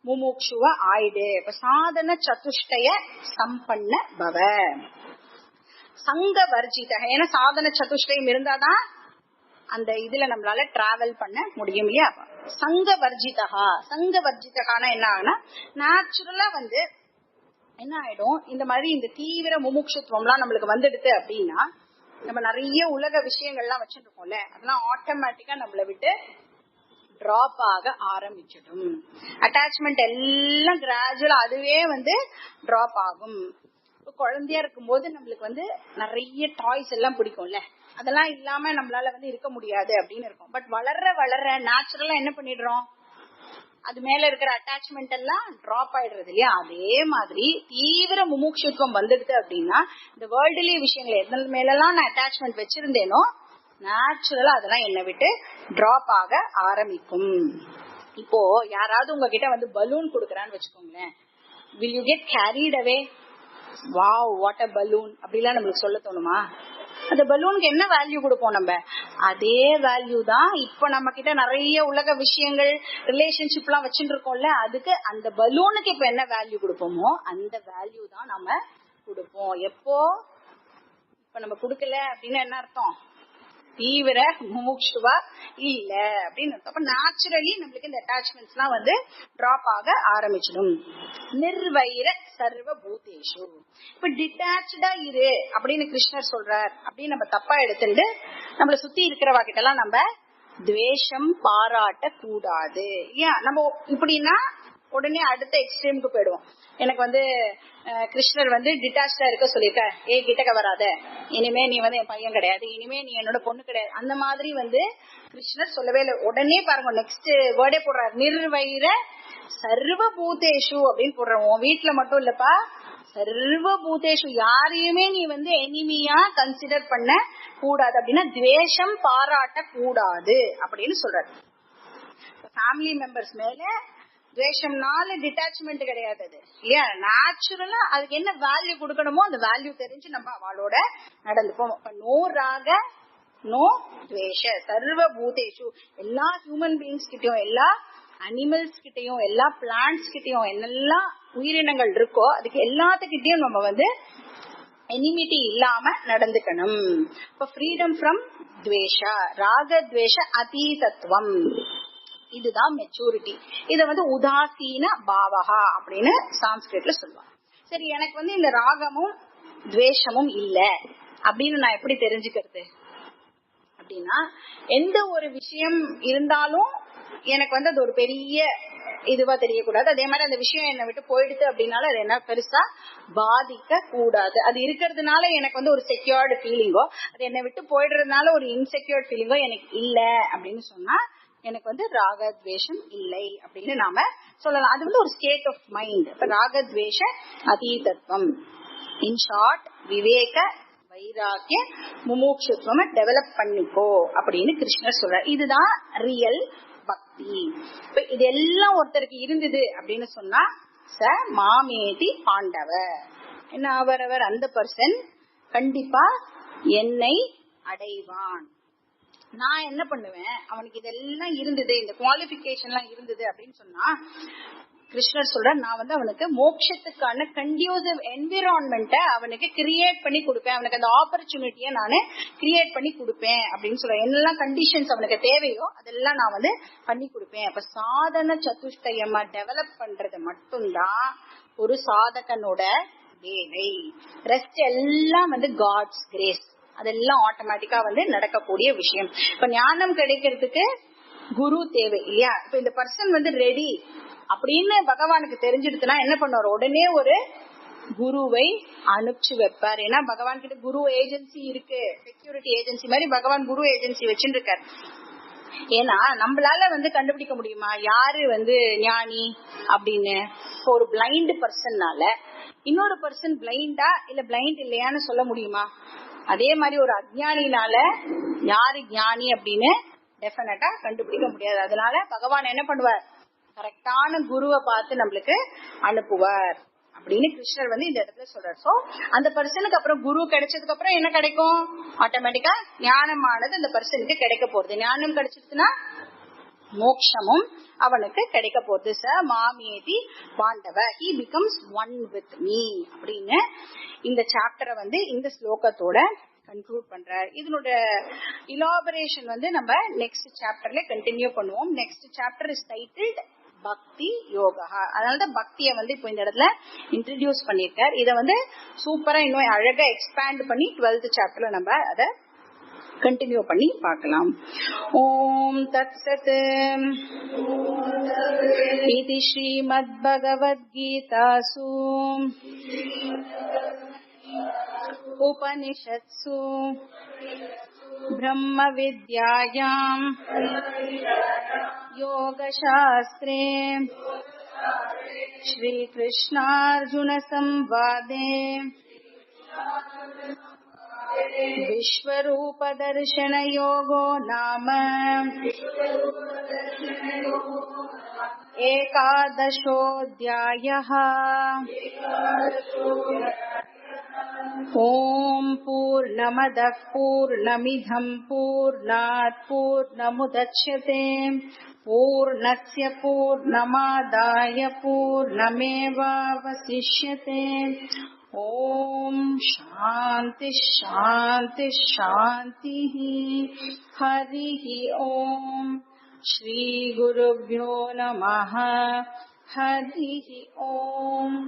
முமுட்சுவ ஆயிடு. இப்ப சாதன சதுஷ்டய சம்பன்ன பவ சங்க வர்ஜித. ஏன்னா சாதன சதுஷ்டயம் இருந்தாதான் அந்த இதுல நம்மளால டிராவல் பண்ண முடியும் இல்லையா. சங்க வர்ஜிதா. சங்க வர்ஜிதகான என்ன ஆகுனா, நேச்சுரலா என்ன ஆயிடும், இந்த மாதிரி இந்த தீவிர முமுட்சுத்துவம்லாம் நம்மளுக்கு வந்துடுது அப்படின்னா, நம்ம நிறைய உலக விஷயங்கள்லாம் வச்சுட்டு இருக்கோம்ல, அதெல்லாம் ஆட்டோமேட்டிக்கா நம்மள விட்டு டிராப் ஆக ஆரம்பிச்சிடும். அட்டாச்மெண்ட் எல்லாம் கிராஜுவலா அதுவே டிராப் ஆகும். குழந்தையா இருக்கும் போது நம்மளுக்கு நிறைய டாய்ஸ் எல்லாம் பிடிக்கும்ல, அதெல்லாம் இல்லாம நம்மளால இருக்க முடியாது அப்படின்னு இருக்கும். பட் வளர்ற வளர்ற நேச்சுரலா என்ன பண்ணிடுறோம், அது மேல இருக்கிற அட்டாச்மெண்ட் எல்லாம் டிராப் ஆயிடுறது இல்லையா. அதே மாதிரி தீவிர முமுட்சுத்துவம் வந்துடுது அப்படின்னா, இந்த வேர்ல்டுலி விஷயங்கள் எதன் மேலாம் நான் அட்டாச்மெண்ட் வச்சிருந்தேனோ நேச்சுரலா அதெல்லாம் என்னை விட்டு டிராப் ஆக ஆரம்பிக்கும். இப்போ யாராவது உங்ககிட்ட பலூன் கொடுக்கறான்னு வச்சுக்கோங்களேன், will you get carried away? wow what a balloon அப்படிலாம் நம்மளுக்கு சொல்ல தோணுமா? அந்த பலூனுக்கு என்ன வேல்யூ கொடுப்போம் நம்ம, அதே வேல்யூ தான் இப்ப நம்ம கிட்ட நிறைய உலக விஷயங்கள் ரிலேஷன்ஷிப் எல்லாம் வச்சுட்டு இருக்கோம்ல, அதுக்கு அந்த பலூனுக்கு இப்ப என்ன வேல்யூ கொடுப்போமோ அந்த வேல்யூ தான் நம்ம கொடுப்போம். எப்போ இப்ப நம்ம கொடுக்கல அப்படின்னா என்ன அர்த்தம், தீவிர முமுட்சுவா இல்ல அப்படின்னு அர்த்தம். அப்ப நேச்சுரலி நம்மளுக்கு இந்த அட்டாச்மெண்ட்ஸ் எல்லாம் டிராப் ஆக ஆரம்பிச்சிடும். நிர்வைர சர்வ பூதேஷு. இப்ப டிட்டாச்சா இரு அப்படின்னு கிருஷ்ணர் சொல்றார் அப்படின்னு நம்ம தப்பா எடுத்துட்டு நம்மள சுத்தி இருக்கிறவா கிட்ட எல்லாம் நம்ம துவேஷம் பாராட்ட கூடாது இல்லையா. நம்ம இப்படின்னா உடனே அடுத்த எக்ஸ்ட்ரீமுக்கு போயிடுவோம். எனக்கு கிருஷ்ணர் டிட்டாச்சா இருக்க சொல்லிருக்க, கிட்டக்க வராத, இனிமே நீ என் பையன் கிடையாது, இனிமே நீ என்னோட பொண்ணு கிடையாது, அந்த மாதிரி கிருஷ்ணர் சொல்லவே இல்லை. உடனே பாருங்க நெக்ஸ்ட் வேர்டே போடுறாரு, நிர்வைர சர்வ பூதேஷு அப்படின்னு போடுறோம். வீட்டுல மட்டும் இல்லப்பா, சர்வ பூதேஷு யாரையுமே நீ எனிமியா கன்சிடர் பண்ண கூடாது அப்படின்னா துவேஷம் பாராட்ட கூடாது அப்படின்னு சொல்றாரு. ஃபேமிலி மெம்பர்ஸ் மேல துவேஷம்னால டிட்டாச்மெண்ட் கிடையாது அது இல்லையா. நேச்சுரலா அதுக்கு என்ன வேல்யூ கொடுக்கணுமோ அந்த வேல்யூ தெரிஞ்சு நம்ம அவளோட நடந்துப்போம். நோ ராக நோ துவேஷ சர்வ பூதேஷு. எல்லா ஹியூமன் பீயிங்ஸ் கிட்டயும், எல்லா அனிமல்ஸ் கிட்டயும், எல்லா பிளான்ட்ஸ் கிட்டயும், என்னெல்லாம் உயிரினங்கள் இருக்கோ அதுக்கு எல்லாத்துக்கிட்டையும் நம்ம எனிமிட்டி இல்லாம நடந்துக்கணும். இப்ப ஃப்ரீடம் ஃப்ரம் துவேஷா, ராக துவேஷ அதீதத்துவம், இதுதான் மெச்சூரிட்டி. இத உதாசீன பாவகா அப்படின்னு சான்ஸ்கிரிட்ல சொல்லுவாங்க. சரி, எனக்கு இந்த ராகமும் துவேஷமும் இல்ல அப்படின்னு நான் எப்படி தெரிஞ்சுக்கிறது அப்படின்னா, எந்த ஒரு விஷயம் இருந்தாலும் எனக்கு அது ஒரு பெரிய இதுவா தெரியக்கூடாது. அதே மாதிரி அந்த விஷயம் என்னை விட்டு போயிடுது அப்படின்னாலும் அது என்ன பெருசா பாதிக்க கூடாது. அது இருக்கிறதுனால எனக்கு ஒரு செக்யூர்டு ஃபீலிங்கோ, அது என்னை விட்டு போயிடுறதுனால ஒரு இன்செக்யூர்ட் ஃபீலிங்கோ எனக்கு இல்ல அப்படின்னு சொன்னா எனக்கு ராகத்வேஷம் இல்லை அப்படின்னு நாம சொல்லலாம். அது ஒரு ஸ்டேட் ஆஃப் மைண்ட். இப்ப ராகத்வேஷ அதீதத்துவம், in short Viveka Vairagya முமுட்சுத்துவம் develop பண்ணிக்கோ அப்படின்னு கிருஷ்ணர் சொல்ற. இதுதான் ரியல் பக்தி. இப்ப இதெல்லாம் ஒருத்தருக்கு இருந்தது அப்படின்னு சொன்னா ச மாமேதி பாண்டவ, என்ன அவரவர் அந்த பர்சன் கண்டிப்பா என்னை அடைவான். நான் என்ன பண்ணுவேன், அவனுக்கு இதெல்லாம் இருந்தது, இந்த குவாலிபிகேஷன் எல்லாம் இருந்தது அப்படின்னு சொன்னா கிருஷ்ணர் சொல்ற, நான் அவனுக்கு மோட்சத்துக்கான கண்டியூசிவ் என்விரான்மெண்ட்டை அவனுக்கு கிரியேட் பண்ணி கொடுப்பேன், அவனுக்கு அந்த ஆப்பர்ச்சுனிட்டியை நானு கிரியேட் பண்ணி கொடுப்பேன் அப்படின்னு சொல்றேன். என்னெல்லாம் கண்டிஷன்ஸ் அவனுக்கு தேவையோ அதெல்லாம் நான் பண்ணி கொடுப்பேன். அப்ப சாதன சதுஷ்டயமா டெவலப் பண்றது மட்டும்தான் ஒரு சாதகனோட வேலை. ரெஸ்ட் எல்லாம் காட்ஸ் கிரேஸ், அதெல்லாம் ஆட்டோமேட்டிக்கா நடக்கக்கூடிய விஷயம். இப்ப ஞானம் கிடைக்கிறதுக்கு குரு தேவை இல்லையா. இப்ப இந்த பர்சன் ரெடி அப்படின்னு பகவானுக்கு தெரிஞ்சிடுச்சுன்னா என்ன பண்ணுவார், உடனே ஒரு குருவை அனுப்பிச்சு வைப்பார். ஏன்னா பகவான் கிட்ட குரு ஏஜென்சி இருக்கு, செக்யூரிட்டி ஏஜென்சி மாதிரி பகவான் குரு ஏஜென்சி வச்சுட்டு இருக்காரு. ஏன்னா நம்மளால கண்டுபிடிக்க முடியுமா யாரு ஞானி அப்படின்னு? ஒரு பிளைண்ட் பர்சன்னால இன்னொரு பர்சன் பிளைண்டா இல்ல பிளைண்ட் இல்லையான்னு சொல்ல முடியுமா? அதே மாதிரி ஒரு அஜ்ஞானினால யாரு ஞானி அப்படின்னு டெஃபினட்டா கண்டுபிடிக்க முடியாது. அதனால பகவான் என்ன பண்ணுவார், கரெக்டான குருவை பார்த்து நம்மளுக்கு அனுப்புவார் அப்படின்னு கிருஷ்ணர் இந்த இடத்துல சொல்றாரு. சோ அந்த பர்சனுக்கு அப்புறம் குரு கிடைச்சதுக்கு அப்புறம் என்ன கிடைக்கும்? ஆட்டோமேட்டிக்கா ஞானமானது அந்த பர்சனுக்கு கிடைக்க போறது. ஞானம் கிடைச்சிருச்சுன்னா மோட்சமும் அவனுக்கு கிடைக்க போகுது. ச மாமேதி Pandava, he becomes one with me அப்படின்னு இந்த சாப்டரை இந்த ஸ்லோகத்தோட கன்க்ளூட் பண்றார். இதனோட இலாபரேஷன் நம்ம நெக்ஸ்ட் சாப்டர்ல கண்டினியூ பண்ணுவோம். நெக்ஸ்ட் சாப்டர் இஸ் டைட்டில்ட் பக்தி யோகா. அதனாலதான் பக்தியை இப்போ இந்த இடத்துல இன்ட்ரடியூஸ் பண்ணிருக்கார். இத சூப்பரா இன்னும் அழகா எக்ஸ்பேண்ட் பண்ணி 12th சாப்டர்ல நம்ம அத கண்டினியூ பண்ணி பார்க்கலாம். ஓம் தத்சத். இது ஸ்ரீமத் பகவத்கீதாசு உபனிஷத்சு பிரம்ம வித்யாயாம் யோகசாஸ்திரே ஸ்ரீ கிருஷ்ணார்ஜுன சம்வாதே விஸ்வரூப தர்சன யோகோ நாம ஏகாதசோऽध्यायः. ஓம் பூர்ணமதః பூர்ணமிதம் பூர்ணாத் பூர்ணமுதச்யதே பூர்ணஸ்ய பூர்ணமாதாய பூர்ணமேவாவசிஷ்யதே. ஓம் சாந்தி சாந்தி சாந்தி. ஹரி ஓம். ஸ்ரீ குருப்யோ நமः. ஹரி ஓம்.